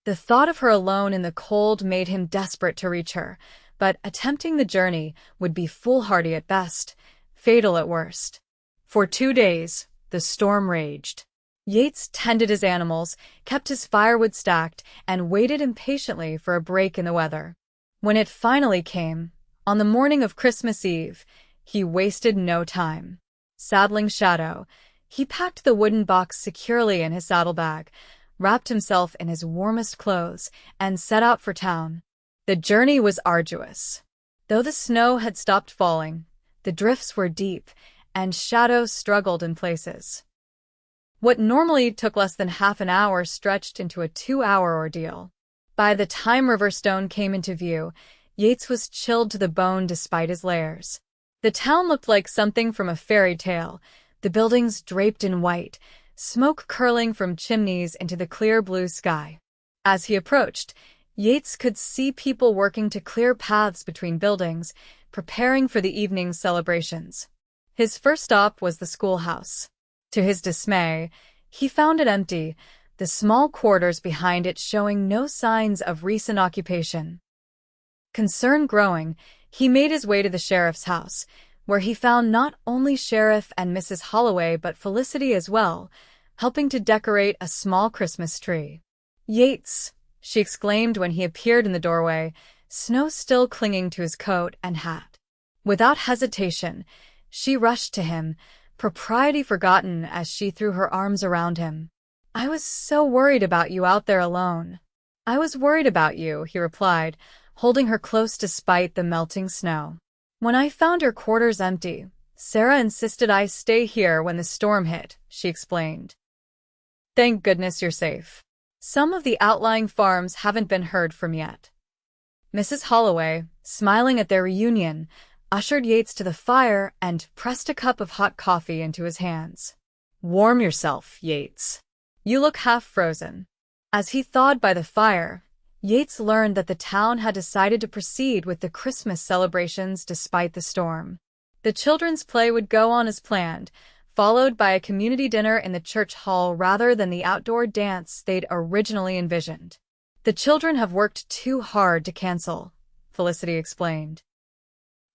The thought of her alone in the cold made him desperate to reach her, but attempting the journey would be foolhardy at best, fatal at worst. For 2 days, the storm raged. Yates tended his animals, kept his firewood stacked, and waited impatiently for a break in the weather. When it finally came, on the morning of Christmas Eve, he wasted no time. Saddling Shadow, he packed the wooden box securely in his saddlebag, wrapped himself in his warmest clothes, and set out for town. The journey was arduous. Though the snow had stopped falling, the drifts were deep, and Shadow struggled in places. What normally took less than half an hour stretched into a 2-hour ordeal. By the time Riverstone came into view, Yates was chilled to the bone despite his layers. The town looked like something from a fairy tale, the buildings draped in white, smoke curling from chimneys into the clear blue sky. As he approached, Yates could see people working to clear paths between buildings, preparing for the evening's celebrations. His first stop was the schoolhouse. To his dismay, he found it empty, the small quarters behind it showing no signs of recent occupation. Concern growing, he made his way to the sheriff's house, where he found not only Sheriff and Mrs. Holloway but Felicity as well, helping to decorate a small Christmas tree. "Yates!" she exclaimed when he appeared in the doorway, snow still clinging to his coat and hat. Without hesitation, she rushed to him, propriety forgotten as she threw her arms around him. "I was so worried about you out there alone." "I was worried about you," he replied, holding her close despite the melting snow. "When I found your quarters empty, Sarah insisted I stay here when the storm hit," she explained. "Thank goodness you're safe. Some of the outlying farms haven't been heard from yet." Mrs. Holloway, smiling at their reunion, ushered Yates to the fire and pressed a cup of hot coffee into his hands. "Warm yourself, Yates. You look half frozen." As he thawed by the fire, Yates learned that the town had decided to proceed with the Christmas celebrations despite the storm. The children's play would go on as planned, followed by a community dinner in the church hall rather than the outdoor dance they'd originally envisioned. "The children have worked too hard to cancel," Felicity explained.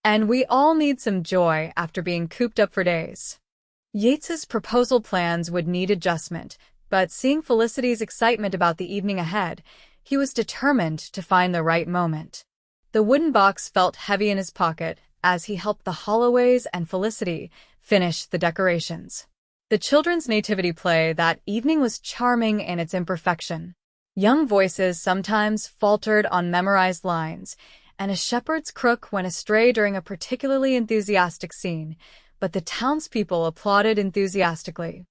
"And we all need some joy after being cooped up for days." Yates's proposal plans would need adjustment, but seeing Felicity's excitement about the evening ahead, he was determined to find the right moment. The wooden box felt heavy in his pocket as he helped the Holloways and Felicity finish the decorations. The children's nativity play that evening was charming in its imperfection. Young voices sometimes faltered on memorized lines, and a shepherd's crook went astray during a particularly enthusiastic scene, but the townspeople applauded enthusiastically.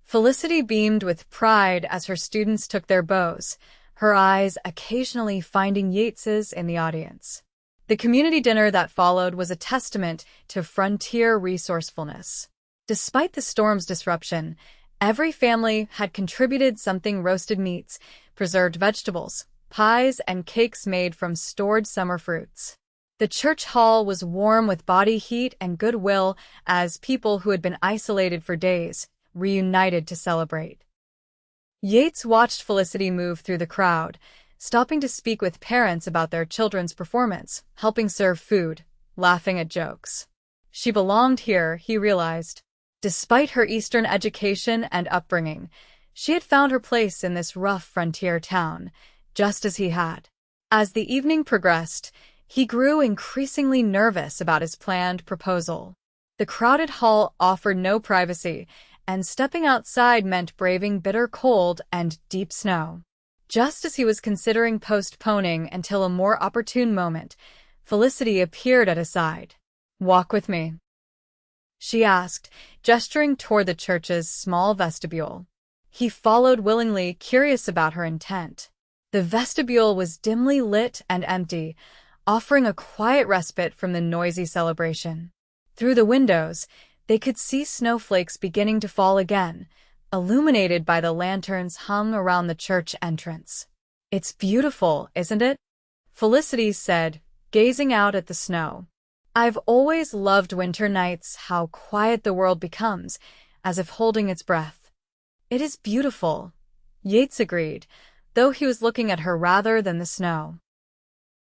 Felicity beamed with pride as her students took their bows, her eyes occasionally finding Yates's in the audience. The community dinner that followed was a testament to frontier resourcefulness. Despite the storm's disruption, every family had contributed something: roasted meats, preserved vegetables, pies, and cakes made from stored summer fruits. The church hall was warm with body heat and goodwill as people who had been isolated for days reunited to celebrate. Yates watched Felicity move through the crowd, stopping to speak with parents about their children's performance, helping serve food, laughing at jokes. She belonged here, he realized. Despite her Eastern education and upbringing, she had found her place in this rough frontier town, just as he had. As the evening progressed, he grew increasingly nervous about his planned proposal. The crowded hall offered no privacy, and stepping outside meant braving bitter cold and deep snow. Just as he was considering postponing until a more opportune moment, Felicity appeared at his side. "Walk with me," she asked, gesturing toward the church's small vestibule. He followed willingly, curious about her intent. The vestibule was dimly lit and empty, offering a quiet respite from the noisy celebration. Through the windows, they could see snowflakes beginning to fall again, illuminated by the lanterns hung around the church entrance. "It's beautiful, isn't it?" Felicity said, gazing out at the snow. "I've always loved winter nights, how quiet the world becomes, as if holding its breath." "It is beautiful," Yates agreed, though he was looking at her rather than the snow.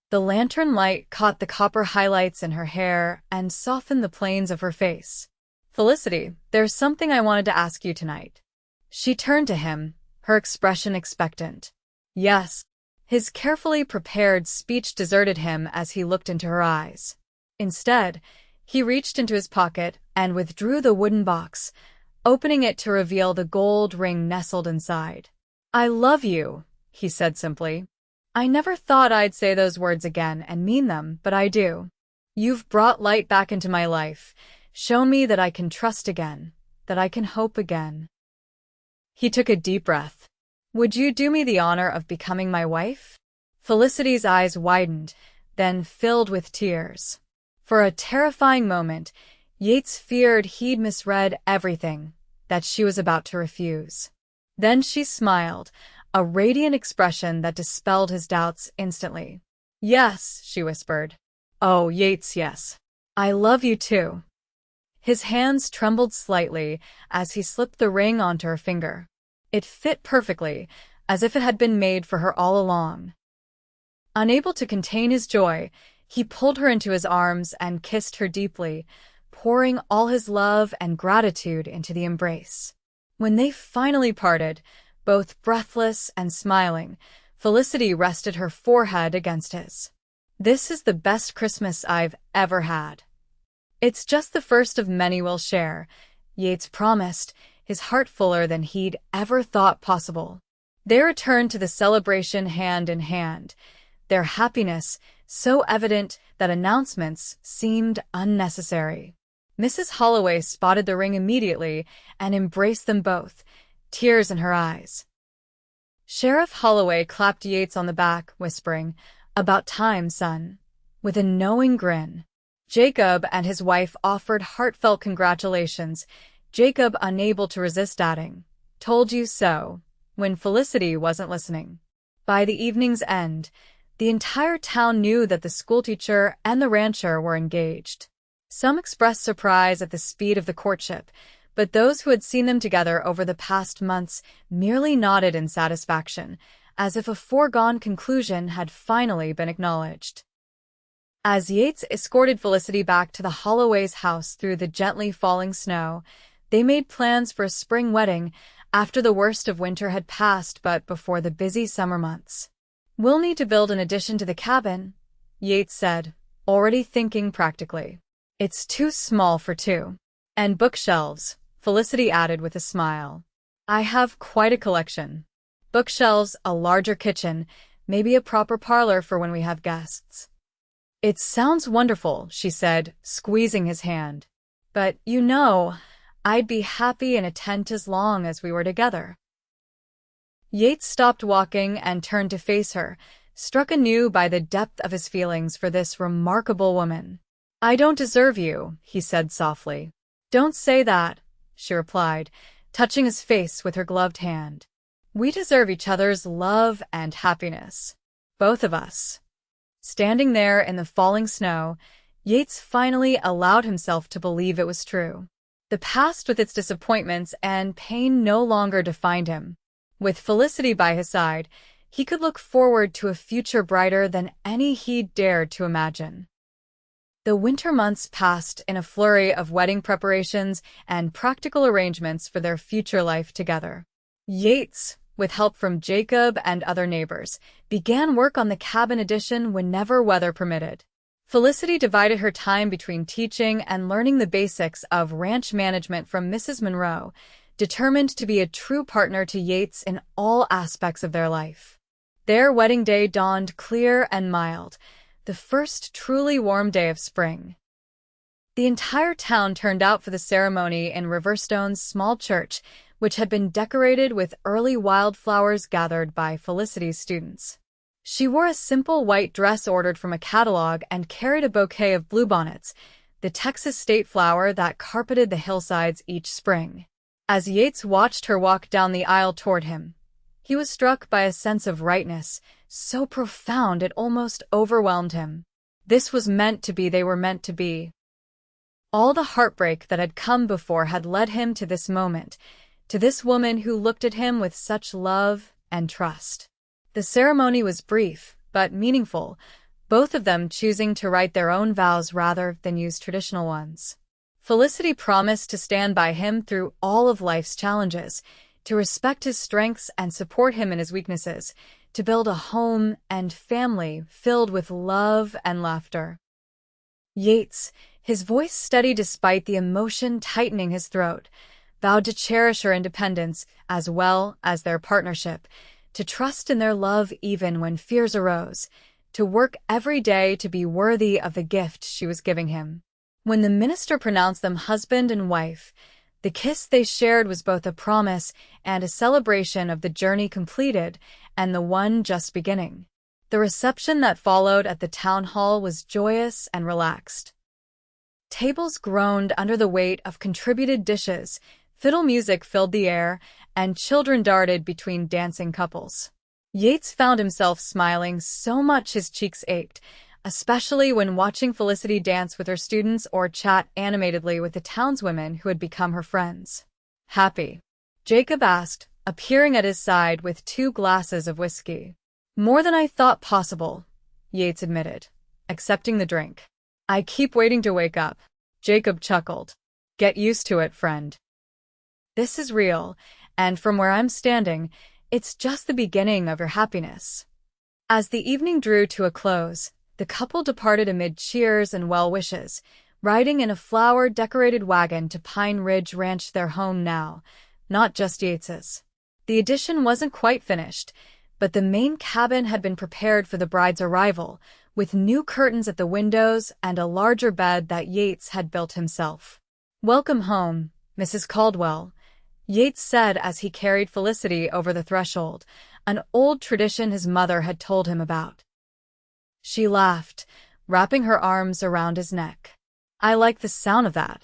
The lantern light caught the copper highlights in her hair and softened the planes of her face. "Felicity, there's something I wanted to ask you tonight." She turned to him, her expression expectant. "Yes." His carefully prepared speech deserted him as he looked into her eyes. Instead, he reached into his pocket and withdrew the wooden box, opening it to reveal the gold ring nestled inside. "I love you," he said simply. "I never thought I'd say those words again and mean them, but I do. You've brought light back into my life, shown me that I can trust again, that I can hope again." He took a deep breath. "Would you do me the honor of becoming my wife?" Felicity's eyes widened, then filled with tears. For a terrifying moment, Yates feared he'd misread everything, that she was about to refuse. Then she smiled, a radiant expression that dispelled his doubts instantly. "Yes," she whispered. "Oh, Yates, yes. I love you too." His hands trembled slightly as he slipped the ring onto her finger. It fit perfectly, as if it had been made for her all along. Unable to contain his joy, he pulled her into his arms and kissed her deeply, pouring all his love and gratitude into the embrace. When they finally parted, both breathless and smiling, Felicity rested her forehead against his. "This is the best Christmas I've ever had." "It's just the first of many we'll share," Yates promised, his heart fuller than he'd ever thought possible. They returned to the celebration hand in hand, their happiness so evident that announcements seemed unnecessary. Mrs. Holloway spotted the ring immediately and embraced them both, tears in her eyes. Sheriff Holloway clapped Yates on the back, whispering, "About time, son," with a knowing grin. Jacob and his wife offered heartfelt congratulations, Jacob unable to resist adding, "Told you so," when Felicity wasn't listening. By the evening's end, the entire town knew that the schoolteacher and the rancher were engaged. Some expressed surprise at the speed of the courtship, but those who had seen them together over the past months merely nodded in satisfaction, as if a foregone conclusion had finally been acknowledged. As Yates escorted Felicity back to the Holloway's house through the gently falling snow, they made plans for a spring wedding after the worst of winter had passed but before the busy summer months. "We'll need to build an addition to the cabin," Yates said, already thinking practically. "It's too small for two." "And bookshelves," Felicity added with a smile. "I have quite a collection. Bookshelves, a larger kitchen, maybe a proper parlor for when we have guests." "It sounds wonderful," she said, squeezing his hand. "But, I'd be happy in a tent as long as we were together." Yates stopped walking and turned to face her, struck anew by the depth of his feelings for this remarkable woman. "I don't deserve you," he said softly. "Don't say that," she replied, touching his face with her gloved hand. "We deserve each other's love and happiness. Both of us." Standing there in the falling snow, Yates finally allowed himself to believe it was true. The past with its disappointments and pain no longer defined him. With Felicity by his side, he could look forward to a future brighter than any he'd dared to imagine. The winter months passed in a flurry of wedding preparations and practical arrangements for their future life together. Yates, with help from Jacob and other neighbors, began work on the cabin addition whenever weather permitted. Felicity divided her time between teaching and learning the basics of ranch management from Mrs. Monroe, determined to be a true partner to Yates in all aspects of their life. Their wedding day dawned clear and mild, the first truly warm day of spring. The entire town turned out for the ceremony in Riverstone's small church, which had been decorated with early wildflowers gathered by Felicity's students. She wore a simple white dress ordered from a catalog and carried a bouquet of bluebonnets, the Texas state flower that carpeted the hillsides each spring. As Yates watched her walk down the aisle toward him, he was struck by a sense of rightness, so profound it almost overwhelmed him. This was meant to be, they were meant to be. All the heartbreak that had come before had led him to this moment, to this woman who looked at him with such love and trust. The ceremony was brief, but meaningful, both of them choosing to write their own vows rather than use traditional ones. Felicity promised to stand by him through all of life's challenges, to respect his strengths and support him in his weaknesses, to build a home and family filled with love and laughter. Yates, his voice steady despite the emotion tightening his throat, vowed to cherish her independence as well as their partnership, to trust in their love even when fears arose, to work every day to be worthy of the gift she was giving him. When the minister pronounced them husband and wife, The kiss they shared was both a promise and a celebration of the journey completed and the one just beginning. The reception that followed at the town hall was joyous and relaxed. Tables groaned under the weight of contributed dishes, fiddle music filled the air, and children darted between dancing couples. Yates found himself smiling so much his cheeks ached, especially when watching Felicity dance with her students or chat animatedly with the townswomen who had become her friends. "Happy?" Jacob asked, appearing at his side with 2 glasses of whiskey. "More than I thought possible," Yates admitted, accepting the drink. "I keep waiting to wake up." Jacob chuckled. "Get used to it, friend. This is real, and from where I'm standing, it's just the beginning of your happiness." As the evening drew to a close, the couple departed amid cheers and well wishes, riding in a flower-decorated wagon to Pine Ridge Ranch, their home now, not just Yates's. The addition wasn't quite finished, but the main cabin had been prepared for the bride's arrival, with new curtains at the windows and a larger bed that Yates had built himself. "Welcome home, Mrs. Caldwell," Yates said as he carried Felicity over the threshold, an old tradition his mother had told him about. She laughed, wrapping her arms around his neck. "I like the sound of that."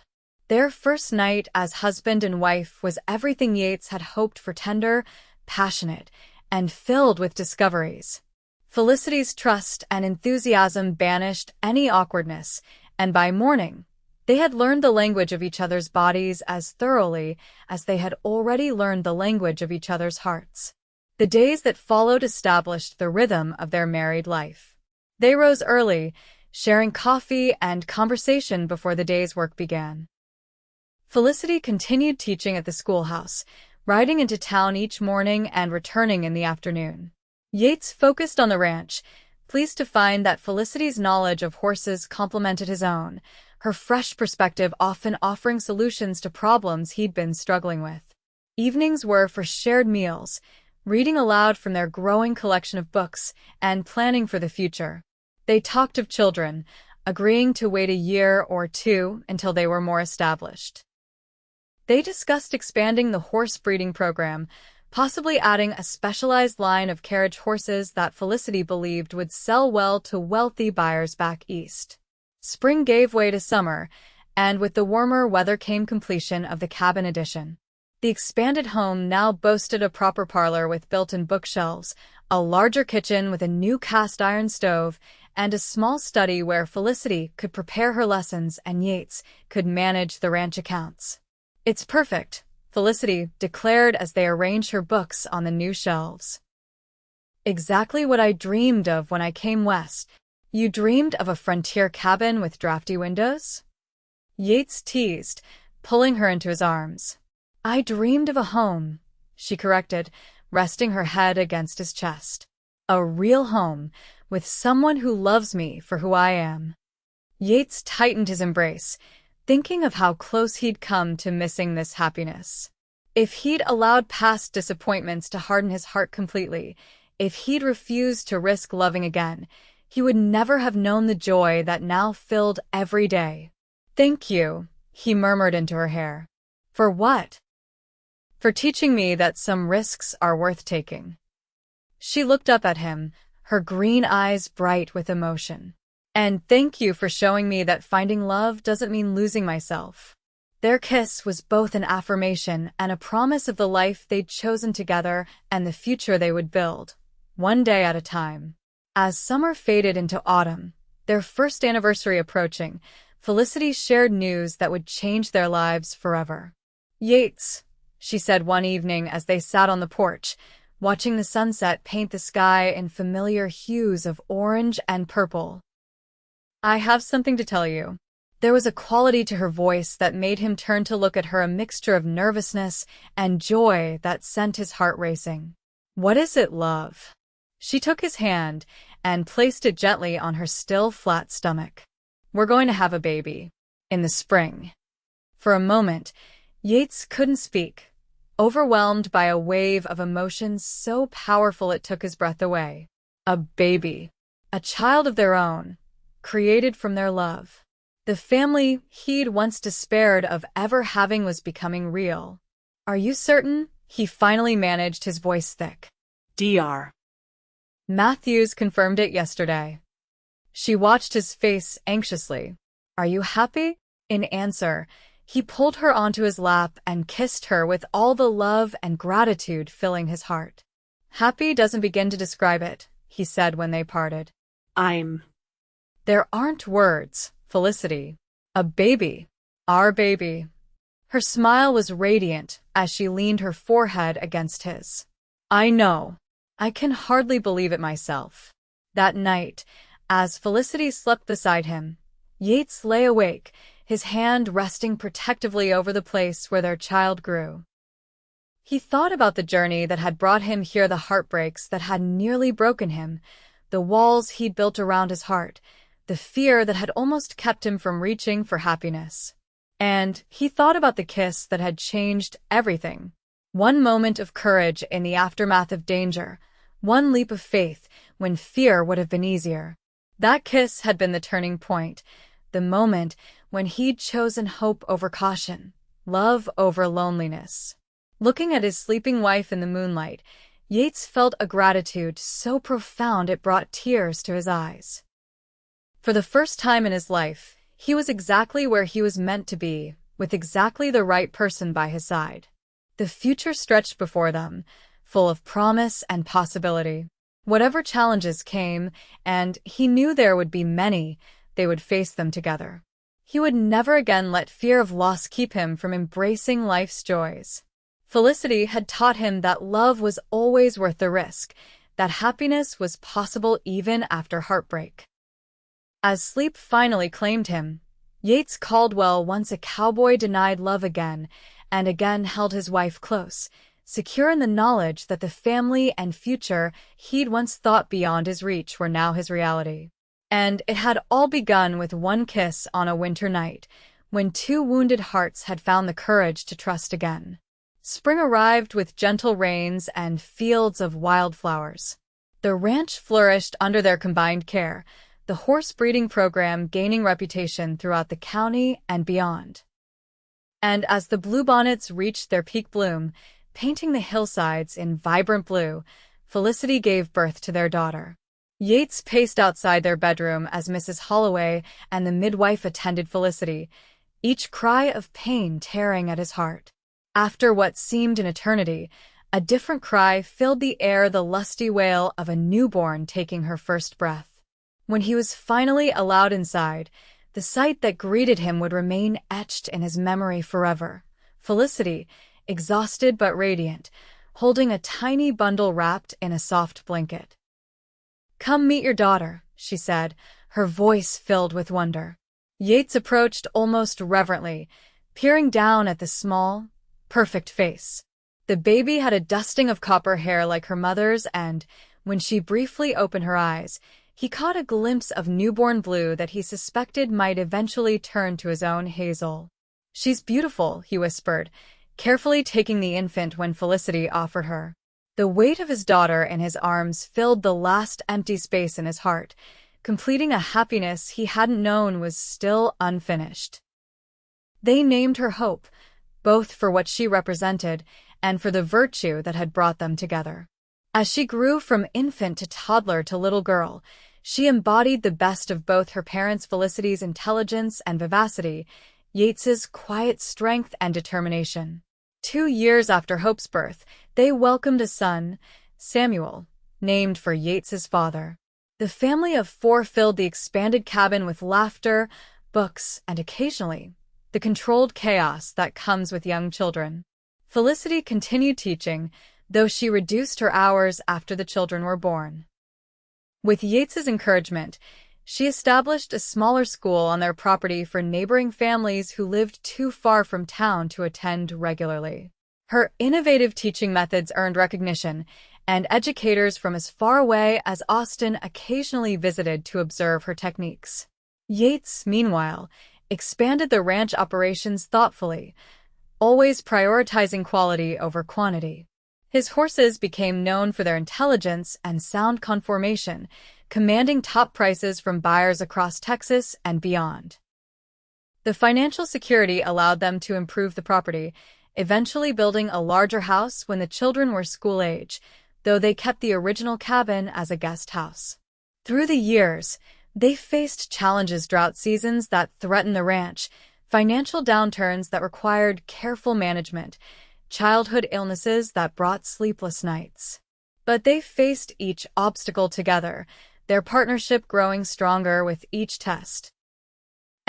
Their first night as husband and wife was everything Yates had hoped for: tender, passionate, and filled with discoveries. Felicity's trust and enthusiasm banished any awkwardness, and by morning, they had learned the language of each other's bodies as thoroughly as they had already learned the language of each other's hearts. The days that followed established the rhythm of their married life. They rose early, sharing coffee and conversation before the day's work began. Felicity continued teaching at the schoolhouse, riding into town each morning and returning in the afternoon. Yates focused on the ranch, pleased to find that Felicity's knowledge of horses complemented his own, her fresh perspective often offering solutions to problems he'd been struggling with. Evenings were for shared meals, reading aloud from their growing collection of books, and planning for the future. They talked of children, agreeing to wait a year or 2 until they were more established. They discussed expanding the horse breeding program, possibly adding a specialized line of carriage horses that Felicity believed would sell well to wealthy buyers back east. Spring gave way to summer, and with the warmer weather came completion of the cabin addition. The expanded home now boasted a proper parlor with built-in bookshelves, a larger kitchen with a new cast-iron stove, and a small study where Felicity could prepare her lessons and Yates could manage the ranch accounts. "It's perfect," Felicity declared as they arranged her books on the new shelves. "Exactly what I dreamed of when I came west." "You dreamed of a frontier cabin with drafty windows?" Yates teased, pulling her into his arms. "I dreamed of a home," she corrected, resting her head against his chest. "A real home, with someone who loves me for who I am." Yates tightened his embrace, thinking of how close he'd come to missing this happiness. If he'd allowed past disappointments to harden his heart completely, if he'd refused to risk loving again, he would never have known the joy that now filled every day. "Thank you," he murmured into her hair. "For what?" "For teaching me that some risks are worth taking." She looked up at him, her green eyes bright with emotion. "And thank you for showing me that finding love doesn't mean losing myself." Their kiss was both an affirmation and a promise of the life they'd chosen together and the future they would build, one day at a time. As summer faded into autumn, their first anniversary approaching, Felicity shared news that would change their lives forever. "Yates," she said one evening as they sat on the porch, watching the sunset paint the sky in familiar hues of orange and purple. "I have something to tell you." There was a quality to her voice that made him turn to look at her, a mixture of nervousness and joy that sent his heart racing. "What is it, love?" She took his hand and placed it gently on her still flat stomach. "We're going to have a baby. In the spring." For a moment, Yates couldn't speak, overwhelmed by a wave of emotions so powerful it took his breath away. A baby. A child of their own, created from their love. The family he'd once despaired of ever having was becoming real. "Are you certain?" He finally managed, his voice thick. Dr. Matthews confirmed it yesterday. She watched his face anxiously. "Are you happy?" In answer, he pulled her onto his lap and kissed her with all the love and gratitude filling his heart. "Happy doesn't begin to describe it," he said when they parted. There aren't words, Felicity. A baby. Our baby." Her smile was radiant as she leaned her forehead against his. "I know. I can hardly believe it myself." That night, as Felicity slept beside him, Yates lay awake, his hand resting protectively over the place where their child grew. He thought about the journey that had brought him here, the heartbreaks that had nearly broken him, the walls he'd built around his heart, the fear that had almost kept him from reaching for happiness. And he thought about the kiss that had changed everything. One moment of courage in the aftermath of danger, one leap of faith when fear would have been easier. That kiss had been the turning point, the moment when he'd chosen hope over caution, love over loneliness. Looking at his sleeping wife in the moonlight, Yates felt a gratitude so profound it brought tears to his eyes. For the first time in his life, he was exactly where he was meant to be, with exactly the right person by his side. The future stretched before them, full of promise and possibility. Whatever challenges came, and he knew there would be many, they would face them together. He would never again let fear of loss keep him from embracing life's joys. Felicity had taught him that love was always worth the risk, that happiness was possible even after heartbreak. As sleep finally claimed him, Yates Caldwell, once a cowboy, denied love again and again held his wife close, secure in the knowledge that the family and future he'd once thought beyond his reach were now his reality. And it had all begun with one kiss on a winter night, when two wounded hearts had found the courage to trust again. Spring arrived with gentle rains and fields of wildflowers. The ranch flourished under their combined care, the horse breeding program gaining reputation throughout the county and beyond. And as the bluebonnets reached their peak bloom, painting the hillsides in vibrant blue, Felicity gave birth to their daughter. Yates paced outside their bedroom as Mrs. Holloway and the midwife attended Felicity, each cry of pain tearing at his heart. After what seemed an eternity, a different cry filled the air, the lusty wail of a newborn taking her first breath. When he was finally allowed inside, the sight that greeted him would remain etched in his memory forever. Felicity, exhausted but radiant, holding a tiny bundle wrapped in a soft blanket. "Come meet your daughter," she said, her voice filled with wonder. Yates approached almost reverently, peering down at the small, perfect face. The baby had a dusting of copper hair like her mother's, and, when she briefly opened her eyes, he caught a glimpse of newborn blue that he suspected might eventually turn to his own hazel. "She's beautiful," he whispered, carefully taking the infant when Felicity offered her. The weight of his daughter in his arms filled the last empty space in his heart, completing a happiness he hadn't known was still unfinished. They named her Hope, both for what she represented and for the virtue that had brought them together. As she grew from infant to toddler to little girl, she embodied the best of both her parents, Felicity's intelligence and vivacity, Yates's quiet strength and determination. 2 years after Hope's birth, they welcomed a son, Samuel, named for Yates's father. The family of 4 filled the expanded cabin with laughter, books, and occasionally, the controlled chaos that comes with young children. Felicity continued teaching, though she reduced her hours after the children were born. With Yates's encouragement, she established a smaller school on their property for neighboring families who lived too far from town to attend regularly. Her innovative teaching methods earned recognition, and educators from as far away as Austin occasionally visited to observe her techniques. Yates, meanwhile, expanded the ranch operations thoughtfully, always prioritizing quality over quantity. His horses became known for their intelligence and sound conformation, commanding top prices from buyers across Texas and beyond. The financial security allowed them to improve the property, eventually building a larger house when the children were school age, though they kept the original cabin as a guest house. Through the years, they faced challenges, drought seasons that threatened the ranch, financial downturns that required careful management, childhood illnesses that brought sleepless nights. But they faced each obstacle together, their partnership growing stronger with each test.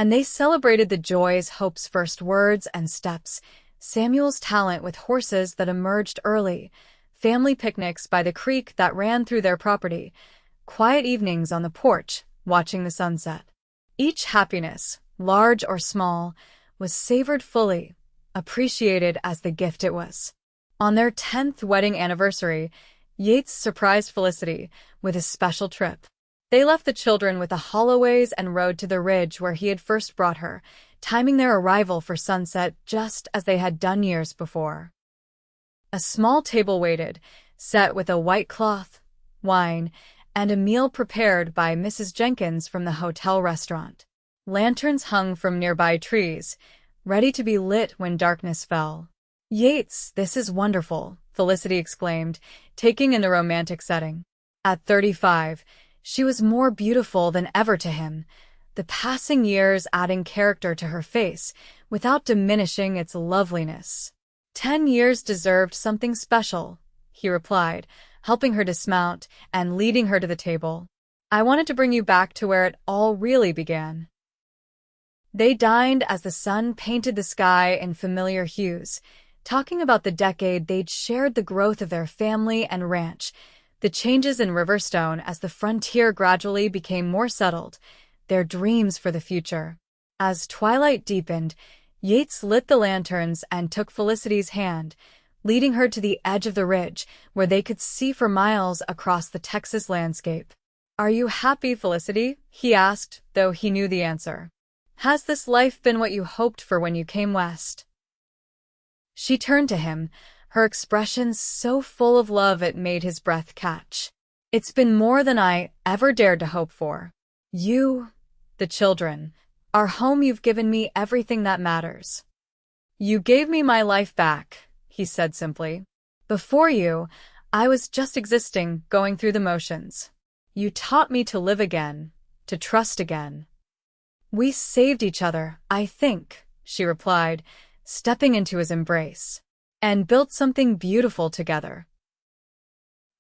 And they celebrated the joys, Hope's first words and steps, Samuel's talent with horses that emerged early, family picnics by the creek that ran through their property, quiet evenings on the porch, watching the sunset. Each happiness, large or small, was savored fully, appreciated as the gift it was. On their 10th wedding anniversary, Yates surprised Felicity with a special trip. They left the children with the Holloways and rode to the ridge where he had first brought her, timing their arrival for sunset just as they had done years before. A small table waited, set with a white cloth, wine, and a meal prepared by Mrs. Jenkins from the hotel restaurant. Lanterns hung from nearby trees, ready to be lit when darkness fell. "Yates, this is wonderful," Felicity exclaimed, taking in the romantic setting. At 35, she was more beautiful than ever to him, the passing years adding character to her face without diminishing its loveliness. 10 years deserved something special, he replied, helping her dismount and leading her to the table. "I wanted to bring you back to where it all really began." They dined as the sun painted the sky in familiar hues, talking about the decade they'd shared, the growth of their family and ranch, the changes in Riverstone as the frontier gradually became more settled, their dreams for the future. As twilight deepened, Yates lit the lanterns and took Felicity's hand, leading her to the edge of the ridge where they could see for miles across the Texas landscape. "Are you happy, Felicity?" he asked, though he knew the answer. "Has this life been what you hoped for when you came west?" She turned to him, her expression so full of love it made his breath catch. "It's been more than I ever dared to hope for. You, the children, our home, you've given me everything that matters." "You gave me my life back," he said simply. "Before you, I was just existing, going through the motions. You taught me to live again, to trust again." "We saved each other, I think," she replied, stepping into his embrace, "and built something beautiful together."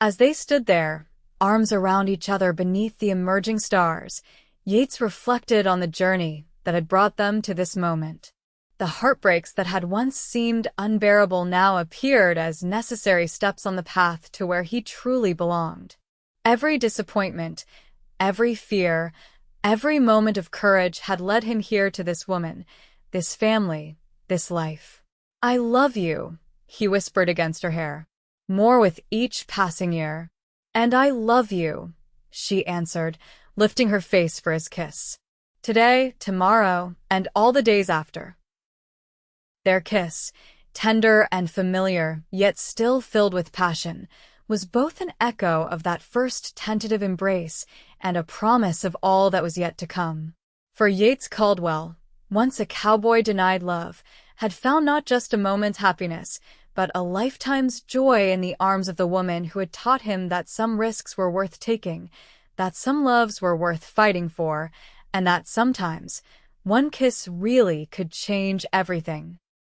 As they stood there, arms around each other beneath the emerging stars, Yates reflected on the journey that had brought them to this moment. The heartbreaks that had once seemed unbearable now appeared as necessary steps on the path to where he truly belonged. Every disappointment, every fear, every moment of courage had led him here, to this woman, this family, this life. "I love you," he whispered against her hair, "more with each passing year." "And I love you," she answered, lifting her face for his kiss. "Today, tomorrow, and all the days after." Their kiss, tender and familiar, yet still filled with passion, was both an echo of that first tentative embrace and a promise of all that was yet to come. For Yates Caldwell, once a cowboy denied love, had found not just a moment's happiness, but a lifetime's joy in the arms of the woman who had taught him that some risks were worth taking, that some loves were worth fighting for, and that sometimes one kiss really could change everything.